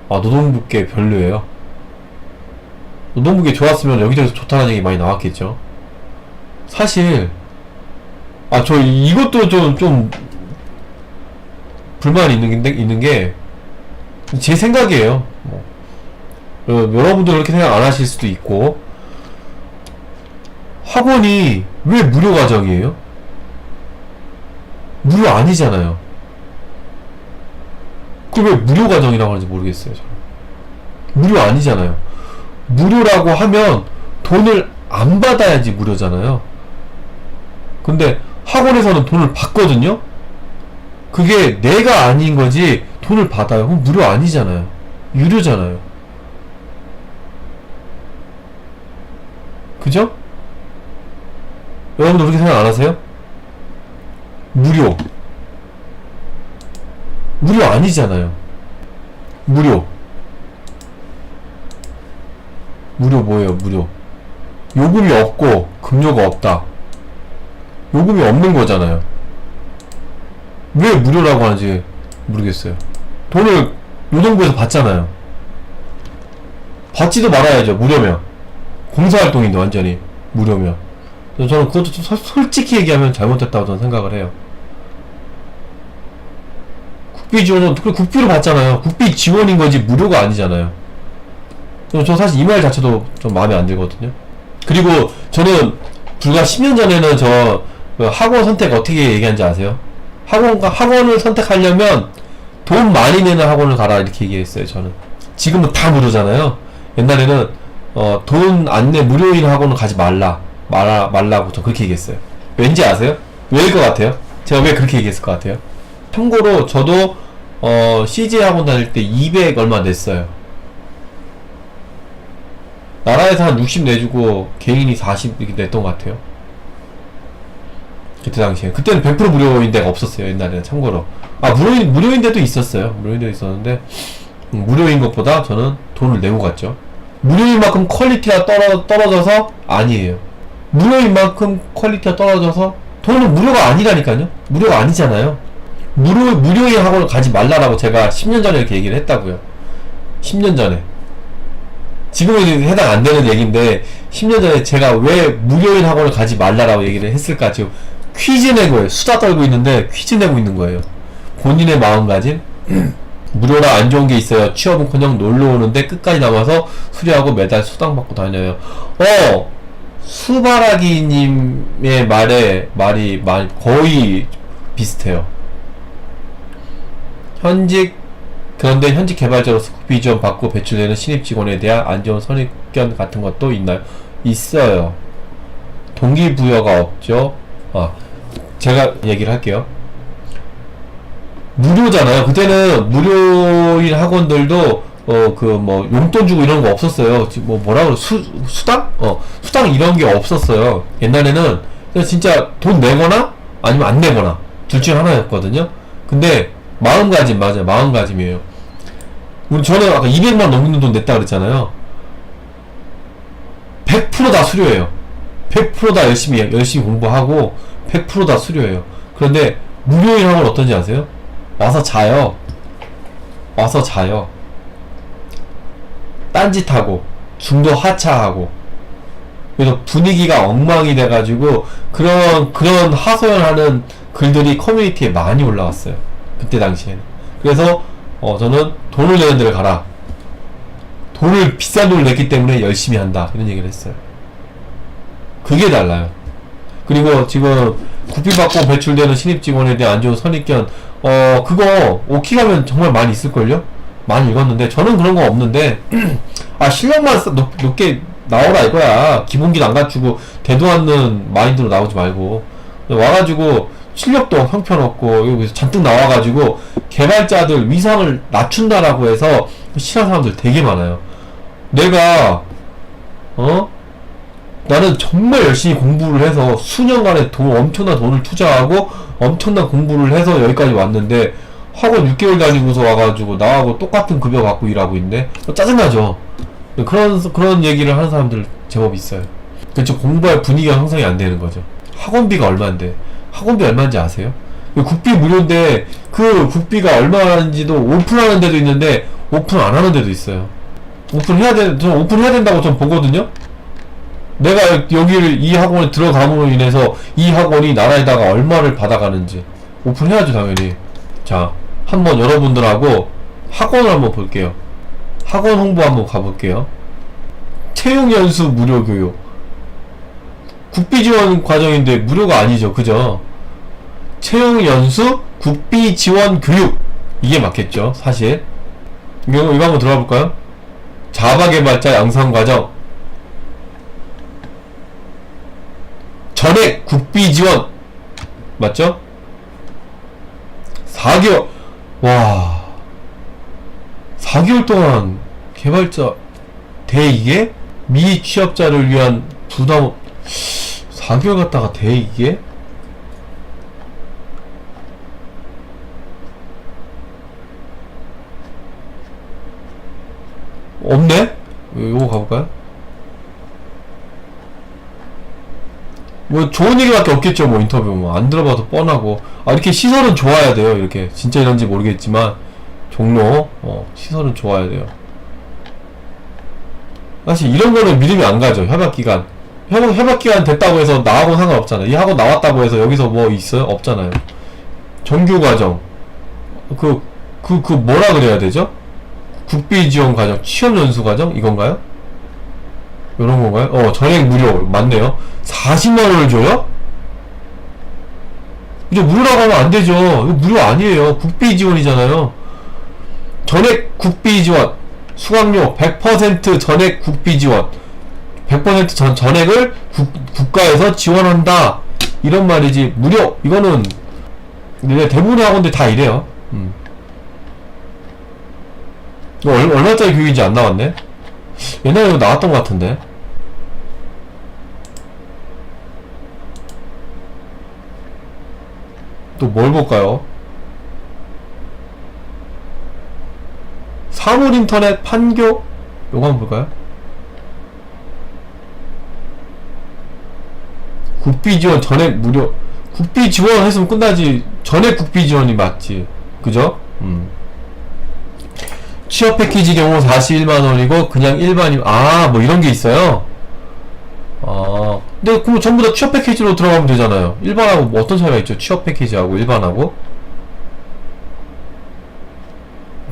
아, 노동부께 별로예요. 노동부께 좋았으면 여기저기서 좋다는 얘기 많이 나왔겠죠. 사실 저 이것도 좀 불만이 있는 게 제 생각이에요. 여러분들 그렇게 생각 안 하실 수도 있고, 학원이 왜 무료 과정이에요? 무료 아니잖아요. 그걸 왜 무료 과정이라고 하는지 모르겠어요, 저는. 무료 아니잖아요. 무료라고 하면 돈을 안 받아야지 무료잖아요. 근데 학원에서는 돈을 받거든요? 그게 내가 아닌 거지, 돈을 받아요. 그럼 무료 아니잖아요. 유료잖아요. 그죠? 여러분들 그렇게 생각 안 하세요? 무료. 무료 아니잖아요. 무료. 무료 뭐예요, 무료? 요금이 없고, 급료가 없다. 요금이 없는 거잖아요. 왜 무료라고 하는지 모르겠어요. 돈을 노동부에서 받잖아요. 받지도 말아야죠, 무료면. 봉사활동인데, 완전히. 무료면. 저는 그것도 좀 솔직히 얘기하면 잘못됐다고 저는 생각을 해요. 국비 지원은, 국비로 받잖아요. 국비 지원인 거지, 무료가 아니잖아요. 저 사실 이 말 자체도 좀 마음에 안 들거든요. 그리고 저는 불과 10년 전에는 학원 선택 어떻게 얘기한지 아세요? 학원을 선택하려면 돈 많이 내는 학원을 가라, 이렇게 얘기했어요, 저는. 지금은 다 무료잖아요. 옛날에는, 돈 안 내 무료인 학원을 가지 말라고 저 그렇게 얘기했어요. 왠지 아세요? 왜일 것 같아요? 제가 왜 그렇게 얘기했을 것 같아요? 참고로, 저도, CJ 학원 다닐 때 200 얼마 냈어요. 나라에서 한 60 내주고, 개인이 40 이렇게 냈던 것 같아요. 그때 당시에. 그때는 100% 무료인 데가 없었어요, 옛날에는. 참고로. 무료인 데도 있었어요. 무료인 데도 있었는데, 무료인 것보다 저는 돈을 내고 갔죠. 무료인 만큼 퀄리티가 떨어져서 아니에요. 무료인 만큼 퀄리티가 떨어져서 돈은 무료가 아니라니까요. 무료가 아니잖아요. 무료인 학원을 가지 말라라고 제가 10년 전에 이렇게 얘기를 했다고요. 10년 전에. 지금은 해당 안 되는 얘기인데, 10년 전에 제가 왜 무료인 학원을 가지 말라라고 얘기를 했을까? 지금 퀴즈 내고 해요. 수다 떨고 있는데 퀴즈 내고 있는 거예요. 본인의 마음가짐. 무료라 안 좋은 게 있어요. 취업은커녕 놀러 오는데 끝까지 남아서 수료하고 매달 수당 받고 다녀요. 수바라기님의 말이 거의 비슷해요. 그런데 현직 개발자로서 국비 지원 받고 배출되는 신입 직원에 대한 안 좋은 선입견 같은 것도 있나요? 있어요. 동기부여가 없죠. 제가 얘기를 할게요. 무료잖아요. 그때는 무료인 학원들도 용돈 주고 이런 거 없었어요. 뭐라 그래? 수당? 수당 이런 게 없었어요. 옛날에는 진짜 돈 내거나 아니면 안 내거나 둘 중 하나였거든요. 근데 마음가짐, 맞아요. 마음가짐이에요. 저는 아까 200만 넘는 돈 냈다 그랬잖아요. 100% 다 수료예요. 100% 다 열심히 공부하고 100% 다 수료예요. 그런데 무료인 학원 어떤지 아세요? 와서 자요. 딴짓하고 중도 하차하고, 그래서 분위기가 엉망이 돼가지고 그런 하소연하는 글들이 커뮤니티에 많이 올라왔어요. 그때 당시에는. 그래서 저는 돈을 내는 데를 가라. 비싼 돈을 냈기 때문에 열심히 한다, 이런 얘기를 했어요. 그게 달라요. 그리고 지금 국비받고 배출되는 신입 직원에 대한 안 좋은 선입견, 그거 오키 가면 정말 많이 있을걸요? 많이 읽었는데, 저는 그런 거 없는데, 실력만 높게 나오라 이거야. 기본기도 안 갖추고 대도 않는 마인드로 나오지 말고. 와가지고 실력도 형편없고 여기서 잔뜩 나와가지고 개발자들 위상을 낮춘다라고 해서 싫어하는 사람들 되게 많아요. 내가 나는 정말 열심히 공부를 해서 수년간의 엄청난 돈을 투자하고 엄청난 공부를 해서 여기까지 왔는데 학원 6개월 다니고서 와가지고 나하고 똑같은 급여 받고 일하고 있는데 짜증나죠. 그런 얘기를 하는 사람들 제법 있어요. 그렇죠. 공부할 분위기가 형성이 안 되는 거죠. 학원비가 얼마인데, 학원비 얼마인지 아세요? 국비 무료인데 그 국비가 얼마인지도 오픈하는 데도 있는데 오픈 안 하는 데도 있어요. 저는 오픈해야 된다고 전 보거든요. 내가 여기를 이 학원에 들어감으로 인해서 이 학원이 나라에다가 얼마를 받아가는지 오픈해야죠, 당연히. 자, 한번 여러분들하고 학원을 한번 볼게요. 학원 홍보 한번 가볼게요. 채용연수 무료 교육. 국비 지원 과정인데 무료가 아니죠, 그죠? 채용연수 국비 지원 교육. 이게 맞겠죠, 사실. 이거 한번 들어가 볼까요? 자바 개발자 양성 과정. 전액 국비 지원. 맞죠? 4개월. 와. 4개월 동안 개발자 대이게? 미취업자를 위한 부담 4개월 갔다가 대이게? 없네? 요거 가볼까요? 뭐 좋은 얘기밖에 없겠죠. 뭐 인터뷰 뭐 안 들어봐도 뻔하고. 이렇게 시설은 좋아야 돼요. 이렇게 진짜 이런지 모르겠지만 종로 시설은 좋아야 돼요. 사실 이런 거는 믿음이 안 가죠. 협약기간 됐다고 해서 나하고는 상관없잖아요. 이 학원 나왔다고 해서 여기서 뭐 있어요? 없잖아요. 정규과정 뭐라 그래야 되죠? 국비지원 과정, 취업연수 과정 이건가요? 요런 건가요? 전액 무료 맞네요. 40만원을 줘요? 이제 무료라고 하면 안 되죠. 이거 무료 아니에요. 국비 지원이잖아요. 전액 국비 지원, 수강료 100% 전액 국비 지원, 100% 전액을 국가에서 지원한다. 이런 말이지. 무료. 이거는 대부분의 학원들 다 이래요. 이거 얼마짜리 교육인지 안 나왔네? 옛날에 이거 나왔던 것 같은데. 또 뭘 볼까요? 사물인터넷 판교? 요거 한번 볼까요? 국비지원 전액 무료. 국비지원 했으면 끝나지. 전액 국비지원이 맞지. 그죠? 취업 패키지 경우 41만원이고 그냥 일반이면 뭐 이런 게 있어요. 근데 그럼 전부 다 취업 패키지로 들어가면 되잖아요. 일반하고 뭐 어떤 차이가 있죠? 취업 패키지하고 일반하고.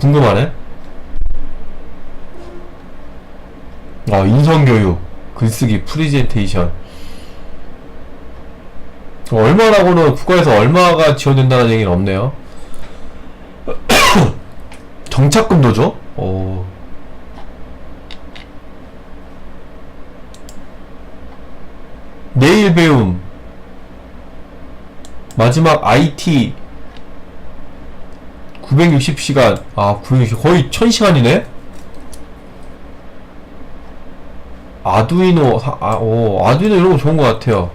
궁금하네. 인성교육, 글쓰기, 프리젠테이션. 얼마라고는 국가에서 얼마가 지원된다는 얘기는 없네요. 정착금도 줘? 내일 배움 마지막 IT 960시간 960 거의 1000시간이네? 아두이노 아두이노 이런거 좋은것 같아요.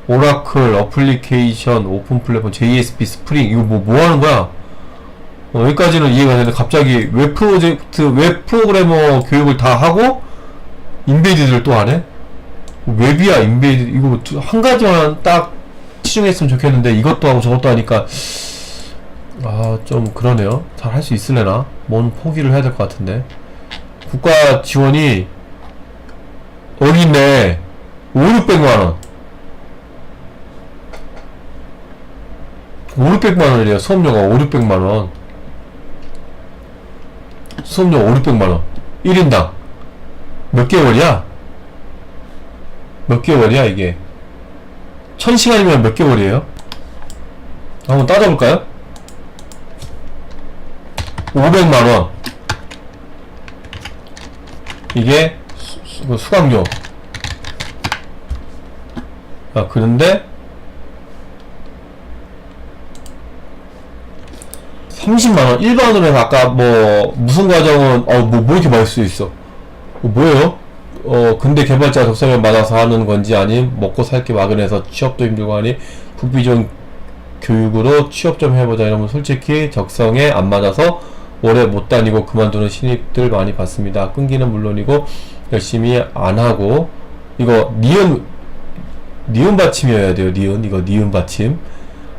오라클, 어플리케이션, 오픈 플랫폼, JSP, 스프링 이거 뭐 하는 거야? 여기까지는 이해가 되는데 갑자기 웹 프로그래머 교육을 다 하고 인베디드를 또 하네? 웹이야 인베디드 이거 한 가지만 딱 치중했으면 좋겠는데 이것도 하고 저것도 하니까 좀 그러네요. 잘 할 수 있으려나? 뭔 포기를 해야 될 것 같은데. 국가 지원이 여기 있네. 5,600만원 5,600만원이래요. 수업료가 5,600만원 수업료 5,600만원 1인당 몇 개월이야? 몇 개월이야 이게? 1000시간이면 몇 개월이에요? 한번 따져볼까요? 500만원 이게 수강료 그런데 30만원 일반으로 해서 아까 뭐 무슨 과정은 뭐 이렇게 많을 수 있어. 뭐예요? 근데 개발자 적성에 맞아서 하는 건지 아님 먹고 살기 막연해서 취업도 힘들고 하니 국비 좋은 교육으로 취업 좀 해보자 이러면 솔직히 적성에 안 맞아서 오래 못 다니고 그만두는 신입들 많이 봤습니다. 끈기는 물론이고 열심히 안 하고 이거 니은 받침이어야 돼요. 니은 받침.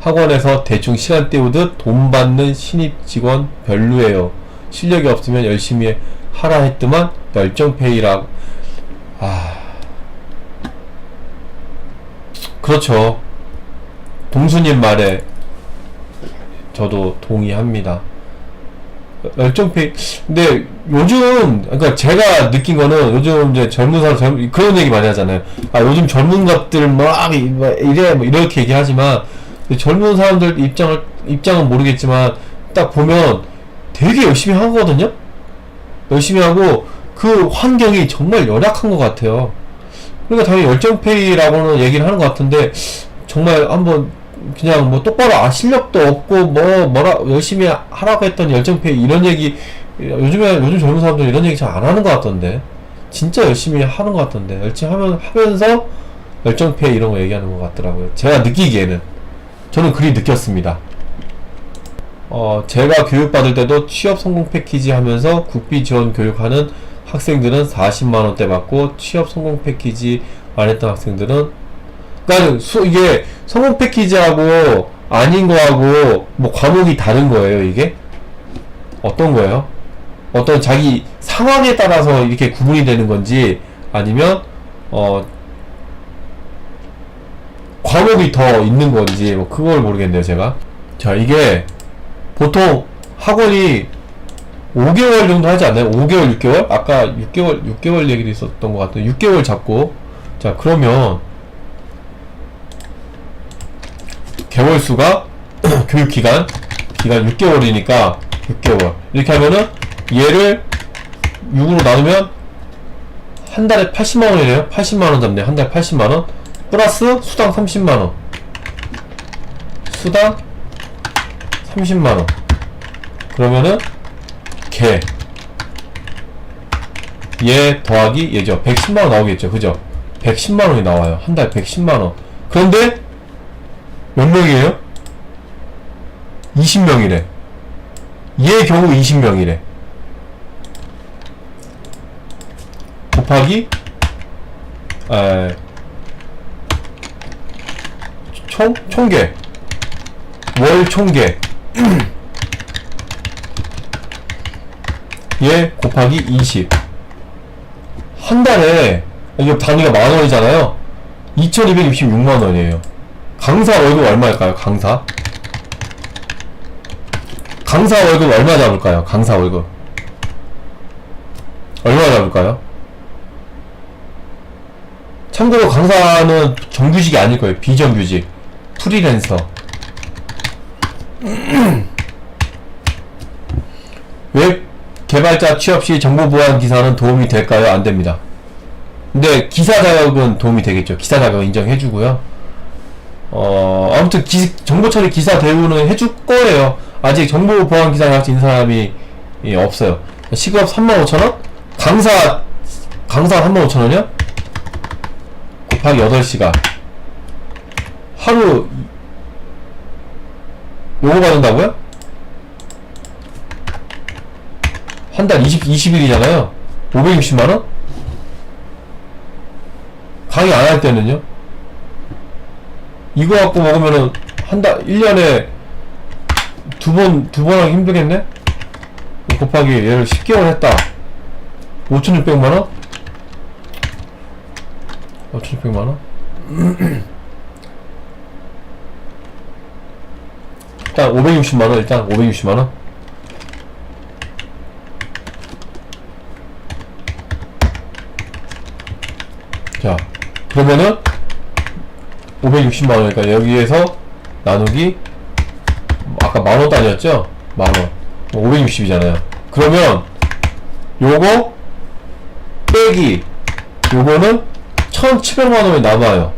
학원에서 대충 시간 때우듯 돈 받는 신입 직원 별로예요. 실력이 없으면 열심히 하라 했더만 열정페이라고. 그렇죠. 동수님 말에 저도 동의합니다. 열정페이. 근데 요즘, 그러니까 제가 느낀 거는 요즘 이제 젊은 사람, 그런 얘기 많이 하잖아요. 요즘 젊은 것들 이래, 이렇게 얘기하지만, 젊은 사람들 입장은 모르겠지만, 딱 보면 되게 열심히 하거든요? 열심히 하고, 그 환경이 정말 열악한 것 같아요. 그러니까 당연히 열정페이라고는 얘기를 하는 것 같은데, 정말 한번, 그냥 뭐 똑바로 실력도 없고 뭐라 열심히 하라고 했던 열정페이 이런 얘기 요즘 젊은 사람들 이런 얘기 잘 안 하는 것 같던데 진짜 열심히 하는 것 같던데 열심히 하면서 열정페이 이런 거 얘기하는 것 같더라고요. 제가 느끼기에는 저는 그리 느꼈습니다. 제가 교육받을 때도 취업 성공 패키지 하면서 국비 지원 교육하는 학생들은 40만원대 받고 취업 성공 패키지 안 했던 학생들은 그러니까 이게 성공 패키지하고 아닌 거하고 뭐 과목이 다른 거예요. 이게 어떤 거예요? 어떤 자기 상황에 따라서 이렇게 구분이 되는 건지 아니면 과목이 더 있는 건지 뭐 그걸 모르겠네요. 제가 자 이게 보통 학원이 5개월 정도 하지 않나요? 5개월 6개월? 아까 6개월 얘기도 있었던 것 같은데 6개월 잡고 자 그러면 개월수가 교육기간 6개월이니까 6개월 이렇게 하면은 얘를 6으로 나누면 한 달에 80만원이네요 80만원 잡네 한 달에 80만원 플러스 수당 30만원 수당 30만원 그러면은 얘 더하기 얘죠 110만원 나오겠죠 그죠 110만원이 나와요 한 달 110만원 그런데 몇 명이에요? 20명이래. 얘 경우 20명이래. 곱하기 총계 월 총계 얘 곱하기 20 한 달에 이거 단위가 만원이잖아요 2266만원이에요 강사 월급 얼마일까요? 강사 월급 얼마 잡을까요? 강사 월급 얼마 잡을까요? 참고로 강사는 정규직이 아닐 거예요. 비정규직 프리랜서 웹 개발자 취업 시 정보 보안 기사는 도움이 될까요? 안 됩니다. 근데 기사 자격은 도움이 되겠죠. 기사 자격 인정해주고요. 아무튼 정보 처리 기사 대우는 해줄 거예요. 아직 정보 보안 기사 가진 사람이 없어요. 시급 35,000원? 강사 35,000원이요? 곱하기 8시간. 하루, 요거 받는다고요? 한 달 20일이잖아요? 560만원? 강의 안 할 때는요? 이거 갖고 먹으면은 한 달, 1년에 두 번 하기 힘들겠네? 곱하기 얘를 10개월 했다. 5,600만원? 5,600만원? 일단 560만원, 일단 560만원? 자, 그러면은 560만원이니까 여기에서 나누기 아까 만원 단위였죠? 만원 560이잖아요 그러면 요거 빼기 요거는 1,700만원이 남아요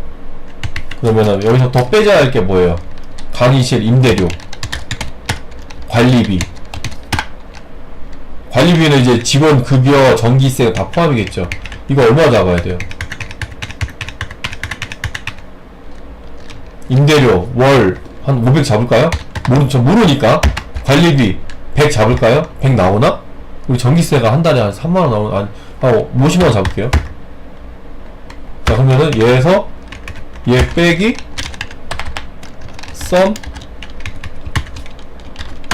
그러면은 여기서 더 빼줘야 할 게 뭐예요? 강의실 임대료, 관리비. 관리비는 이제 직원 급여, 전기세 다 포함이겠죠. 이거 얼마 잡아야 돼요? 임대료 월 한 500 잡을까요? 모르니까. 관리비 100 잡을까요? 100 나오나? 우리 전기세가 한 달에 한 3만원 나오나? 한 50만원 잡을게요. 자, 그러면은 얘에서 얘 빼기 썸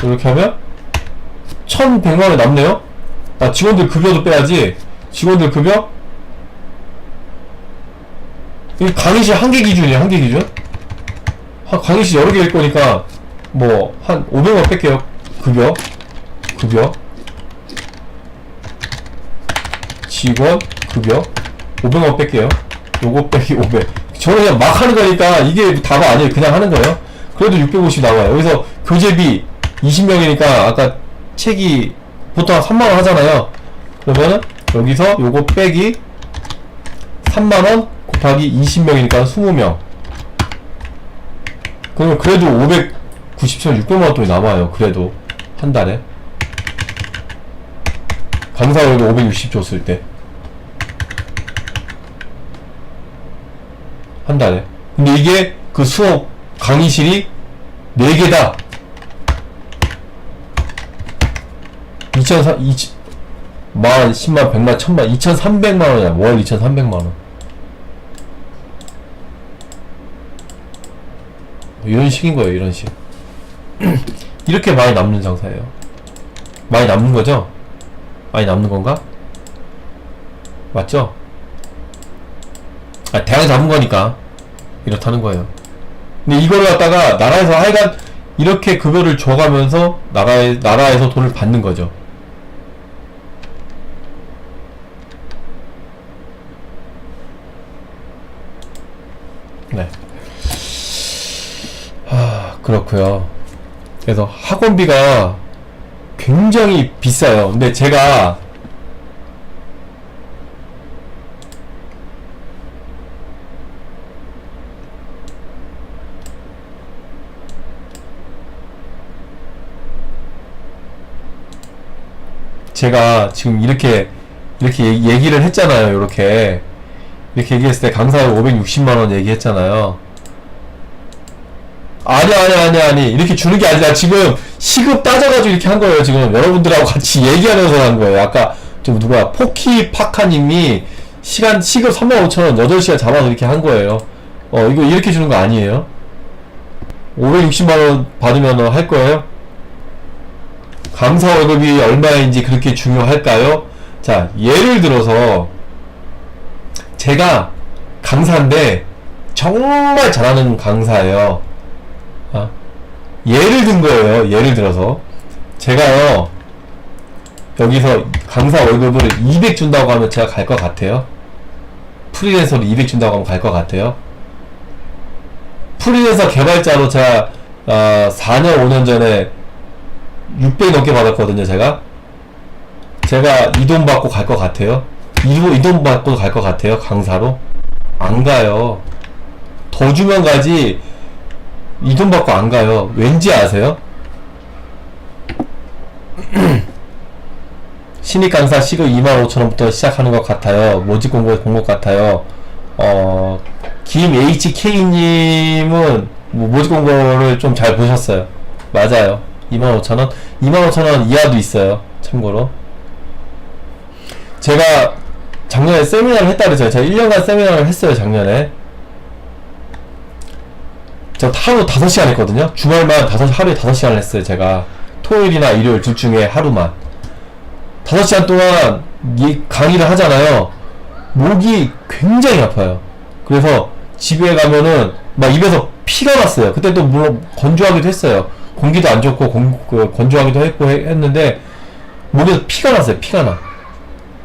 이렇게 하면 1100만원 남네요? 아, 직원들 급여도 빼야지. 직원들 급여? 이 강의실 한 개 기준이에요, 한 개 기준? 강의실 여러 개일 거니까, 뭐, 한 500만 뺄게요. 급여. 직원, 급여. 500만 뺄게요. 요거 빼기 500. 저는 그냥 막 하는 거니까, 이게 답 아니에요. 그냥 하는 거예요. 그래도 650 나와요. 여기서 교재비 20명이니까, 아까 책이 보통 한 3만원 하잖아요. 그러면은, 여기서 요거 빼기 3만원 곱하기 20명이니까 20명. 그러면 그래도 597원 600만원 돈이 남아요. 그래도 한 달에 강사 월급 560 줬을 때 한 달에. 근데 이게 그 수업 강의실이 4개다. 10만, 10만, 100만, 1000만, 2300만원이야. 월 2300만원. 이런 식인 거예요, 이런 식. 이렇게 많이 남는 장사예요. 많이 남는 거죠? 많이 남는 건가? 맞죠? 아, 대학 잡은 거니까 이렇다는 거예요. 근데 이거를 갖다가 나라에서 하여간 이렇게 급여를 줘가면서 나라에서 돈을 받는 거죠. 네. 그렇고요. 그래서 학원비가 굉장히 비싸요. 근데 제가 지금 이렇게 얘기를 했잖아요. 이렇게 얘기했을 때 강사를 560만원 얘기했잖아요. 아니. 이렇게 주는 게 아니라 지금 시급 따져가지고 이렇게 한 거예요. 지금 여러분들하고 같이 얘기하면서 한 거예요. 아까 누구야, 포키파카님이 시급 35,000원 8시간 잡아서 이렇게 한 거예요. 이거 이렇게 주는 거 아니에요? 560만원 받으면 할 거예요? 강사 월급이 얼마인지 그렇게 중요할까요? 자, 예를 들어서 제가 강사인데 정말 잘하는 강사예요. 예를 든 거예요. 예를 들어서 제가요 여기서 강사 월급을 200 준다고 하면 제가 갈 것 같아요? 프리랜서로 200 준다고 하면 갈 것 같아요? 프리랜서 개발자로 제가 4년 5년 전에 600 넘게 받았거든요. 제가 이 돈 받고 갈 것 같아요? 이 돈 받고 갈 것 같아요? 강사로? 안 가요. 더 주면 가지 이 돈 받고 안 가요. 왠지 아세요? 신입 강사 시급 25,000원부터 시작하는 것 같아요. 모집 공고에 본 것 같아요. 김 HK님은 모집 공고를 좀 잘 보셨어요. 맞아요. 25,000원? 25,000원 이하도 있어요. 참고로. 제가 작년에 세미나를 했다 그랬죠. 제가 1년간 세미나를 했어요. 작년에. 저 하루 5시간 했거든요. 주말만 하루에 5시간을 했어요. 제가 토요일이나 일요일 둘 중에 하루만 5시간 동안 강의를 하잖아요. 목이 굉장히 아파요. 그래서 집에 가면은 막 입에서 피가 났어요. 그때 또 물론 건조하기도 했어요. 공기도 안 좋고 건조하기도 했는데 목에서 피가 났어요. 피가 나.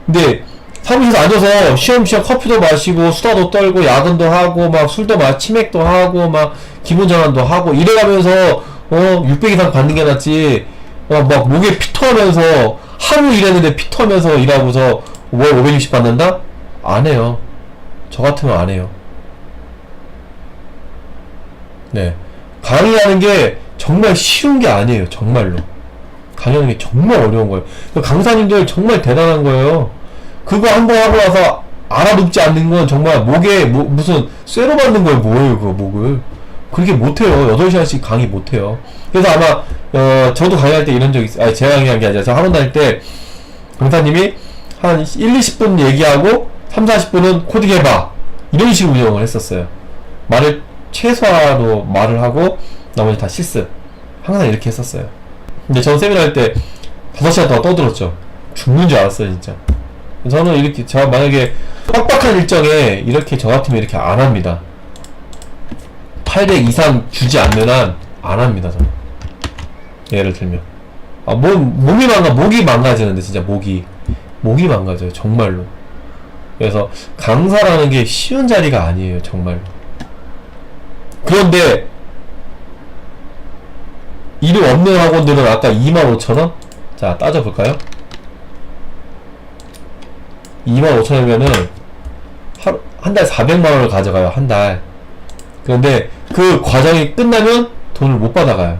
근데 사무실에서 앉아서 쉬엄쉬엄 커피도 마시고 수다도 떨고 야근도 하고 막 술도 치맥도 하고 막 기분 전환도 하고 이래가면서 600 이상 받는 게 낫지. 막 목에 피터하면서 하루 일했는데 피터하면서 일하고서 월 560 받는다? 안 해요. 저 같으면 안 해요. 네. 강의하는 게 정말 쉬운 게 아니에요. 정말로. 강의하는 게 정말 어려운 거예요. 강사님들 정말 대단한 거예요. 그거 한 번 하고 나서 알아듣지 않는 건 정말 목에 무슨 쇠로 만든 거예요. 뭐예요, 그거 목을. 그렇게 못해요. 8시간씩 강의 못해요. 그래서 아마 저도 강의할 때 이런 적 있어요. 아니, 제가 강의한 게 아니라 저 학원 다닐 때 강사님이 한 1-20분 얘기하고 3-40분은 코딩 해봐, 이런 식으로 운영을 했었어요. 말을 최소화로 말을 하고 나머지 다 실습, 항상 이렇게 했었어요. 근데 전 세미나 할 때 5시간 동안 떠들었죠. 죽는 줄 알았어요, 진짜. 저는 이렇게, 제가 만약에 빡빡한 일정에 이렇게 저 같으면 이렇게 안 합니다. 800 이상 주지 않는 한 안 합니다, 저는. 예를 들면. 목이 망가지는데, 진짜 목이 망가져요, 정말로. 그래서 강사라는 게 쉬운 자리가 아니에요, 정말로. 그런데 이름 없는 학원들은 아까 25,000원? 자, 따져볼까요? 25,000원이면은 한 달 400만원을 가져가요, 한 달. 그런데 그 과정이 끝나면 돈을 못 받아가요.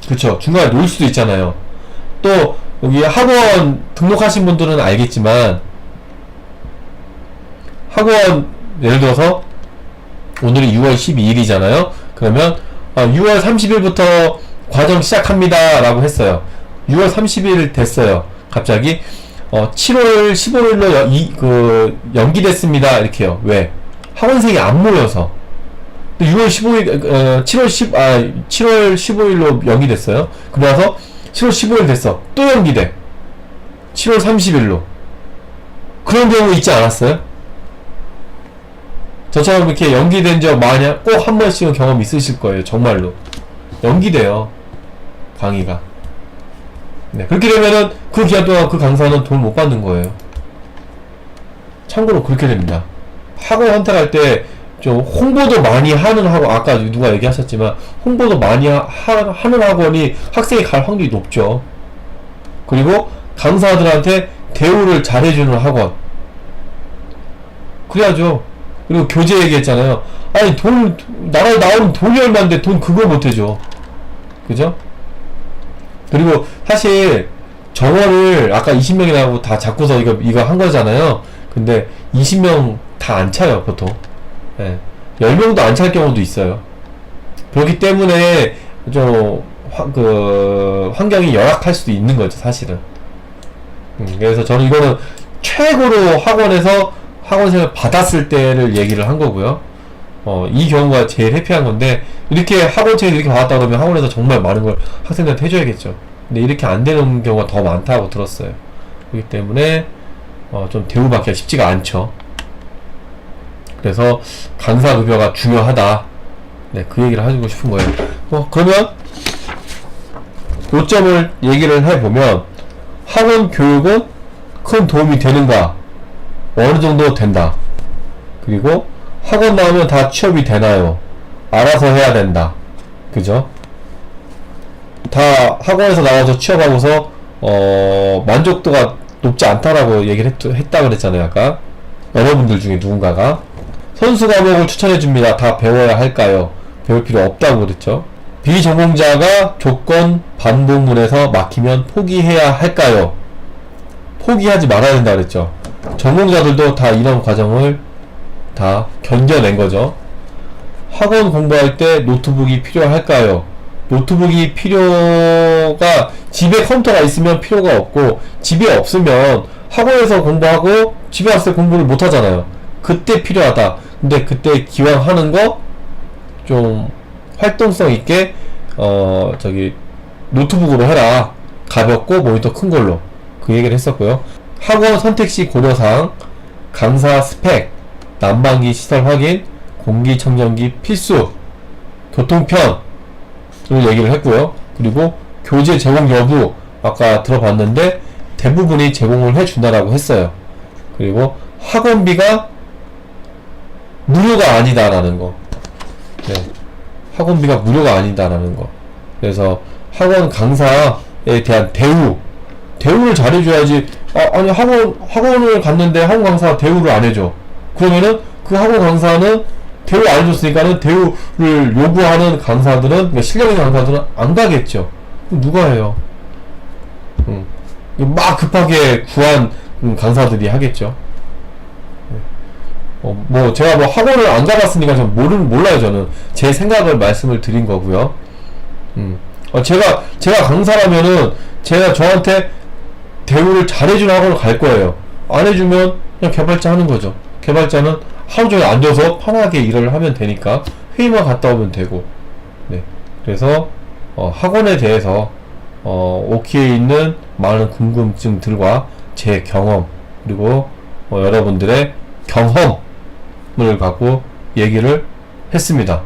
그쵸? 중간에 놓을 수도 있잖아요. 또 여기 학원 등록하신 분들은 알겠지만, 학원 예를 들어서 오늘이 6월 12일이잖아요. 그러면 6월 30일부터 과정 시작합니다 라고 했어요. 6월 30일 됐어요. 갑자기 7월 15일로 연기됐습니다 이렇게요. 왜? 학원생이 안 모여서. 6월 15일 7월 15일로 연기됐어요. 그러면서 7월 15일 됐어. 또 연기돼. 7월 30일로. 그런 경우 있지 않았어요? 저처럼 이렇게 연기된 적 만약 꼭 한 번씩은 경험 있으실 거예요. 정말로. 연기돼요, 강의가. 네, 그렇게 되면은 그 기간 동안 그 강사는 돈 못 받는 거예요. 참고로 그렇게 됩니다. 학원 선택할 때 좀 홍보도 많이 하는 학원, 아까 누가 얘기하셨지만 홍보도 많이 하는 학원이 학생이 갈 확률이 높죠. 그리고 강사들한테 대우를 잘해주는 학원. 그래야죠. 그리고 교재 얘기했잖아요. 아니, 나라에 나오는 돈이 얼만데 돈 그거 못해줘. 그죠? 그리고 사실 정원을 아까 20명이라고 다 잡고서 이거 한 거잖아요. 근데 20명 다 안 차요, 보통. 예. 10명도 안 찰 경우도 있어요. 그렇기 때문에 좀 환경이 열악할 수도 있는 거죠, 사실은. 그래서 저는 이거는 최고로 학원에서 학원생을 받았을 때를 얘기를 한 거고요. 이 경우가 제일 해피한 건데, 이렇게 학원생이 이렇게 받았다 그러면 학원에서 정말 많은 걸 학생들한테 해줘야겠죠. 근데 이렇게 안 되는 경우가 더 많다고 들었어요. 그렇기 때문에 좀 대우받기가 쉽지가 않죠. 그래서 강사 급여가 중요하다. 네, 그 얘기를 해주고 싶은 거예요. 그러면 요점을 얘기를 해보면, 학원 교육은 큰 도움이 되는가? 어느 정도 된다. 그리고 학원 나오면 다 취업이 되나요? 알아서 해야 된다. 그죠? 다 학원에서 나와서 취업하고서 만족도가 높지 않다라고 얘기를 했다 그랬잖아요, 아까. 여러분들 중에 누군가가. 선수 과목을 추천해줍니다. 다 배워야 할까요? 배울 필요 없다고 그랬죠. 비전공자가 조건 반복문에서 막히면 포기해야 할까요? 포기하지 말아야 된다 그랬죠. 전공자들도 다 이런 과정을 다 견뎌낸 거죠. 학원 공부할 때 노트북이 필요할까요? 노트북이 필요가, 집에 컴퓨터가 있으면 필요가 없고, 집에 없으면 학원에서 공부하고 집에 왔을 때 공부를 못 하잖아요. 그때 필요하다. 근데 그때 기왕 하는 거 좀 활동성 있게 노트북으로 해라. 가볍고 모니터 큰 걸로. 그 얘기를 했었고요. 학원 선택시 고려사항, 강사 스펙, 난방기 시설 확인, 공기청정기 필수, 교통편을 얘기를 했고요. 그리고 교재 제공 여부, 아까 들어봤는데 대부분이 제공을 해준다라고 했어요. 그리고 학원비가 무료가 아니다라는 거. 네. 학원비가 무료가 아니다라는 거. 그래서 학원 강사에 대한 대우를 잘해줘야지. 아니, 학원을 갔는데 학원 강사가 대우를 안 해줘. 그러면은 그 학원 강사는 대우 안 해줬으니까는 대우를 요구하는 강사들은, 그러니까 실력 있는 강사들은 안 가겠죠. 그럼 누가 해요? 막 급하게 구한 강사들이 하겠죠. 뭐 제가 뭐 학원을 안 가봤으니까 전 몰라요. 저는 제 생각을 말씀을 드린 거고요. 제가 강사라면은 제가 저한테 대우를 잘해주는 학원을 갈 거예요. 안 해주면 그냥 개발자 하는 거죠. 개발자는 하루 종일 앉아서 편하게 일을 하면 되니까 회의만 갔다 오면 되고. 네. 그래서 학원에 대해서 오키에 있는 많은 궁금증들과 제 경험, 그리고 여러분들의 경험을 갖고 얘기를 했습니다.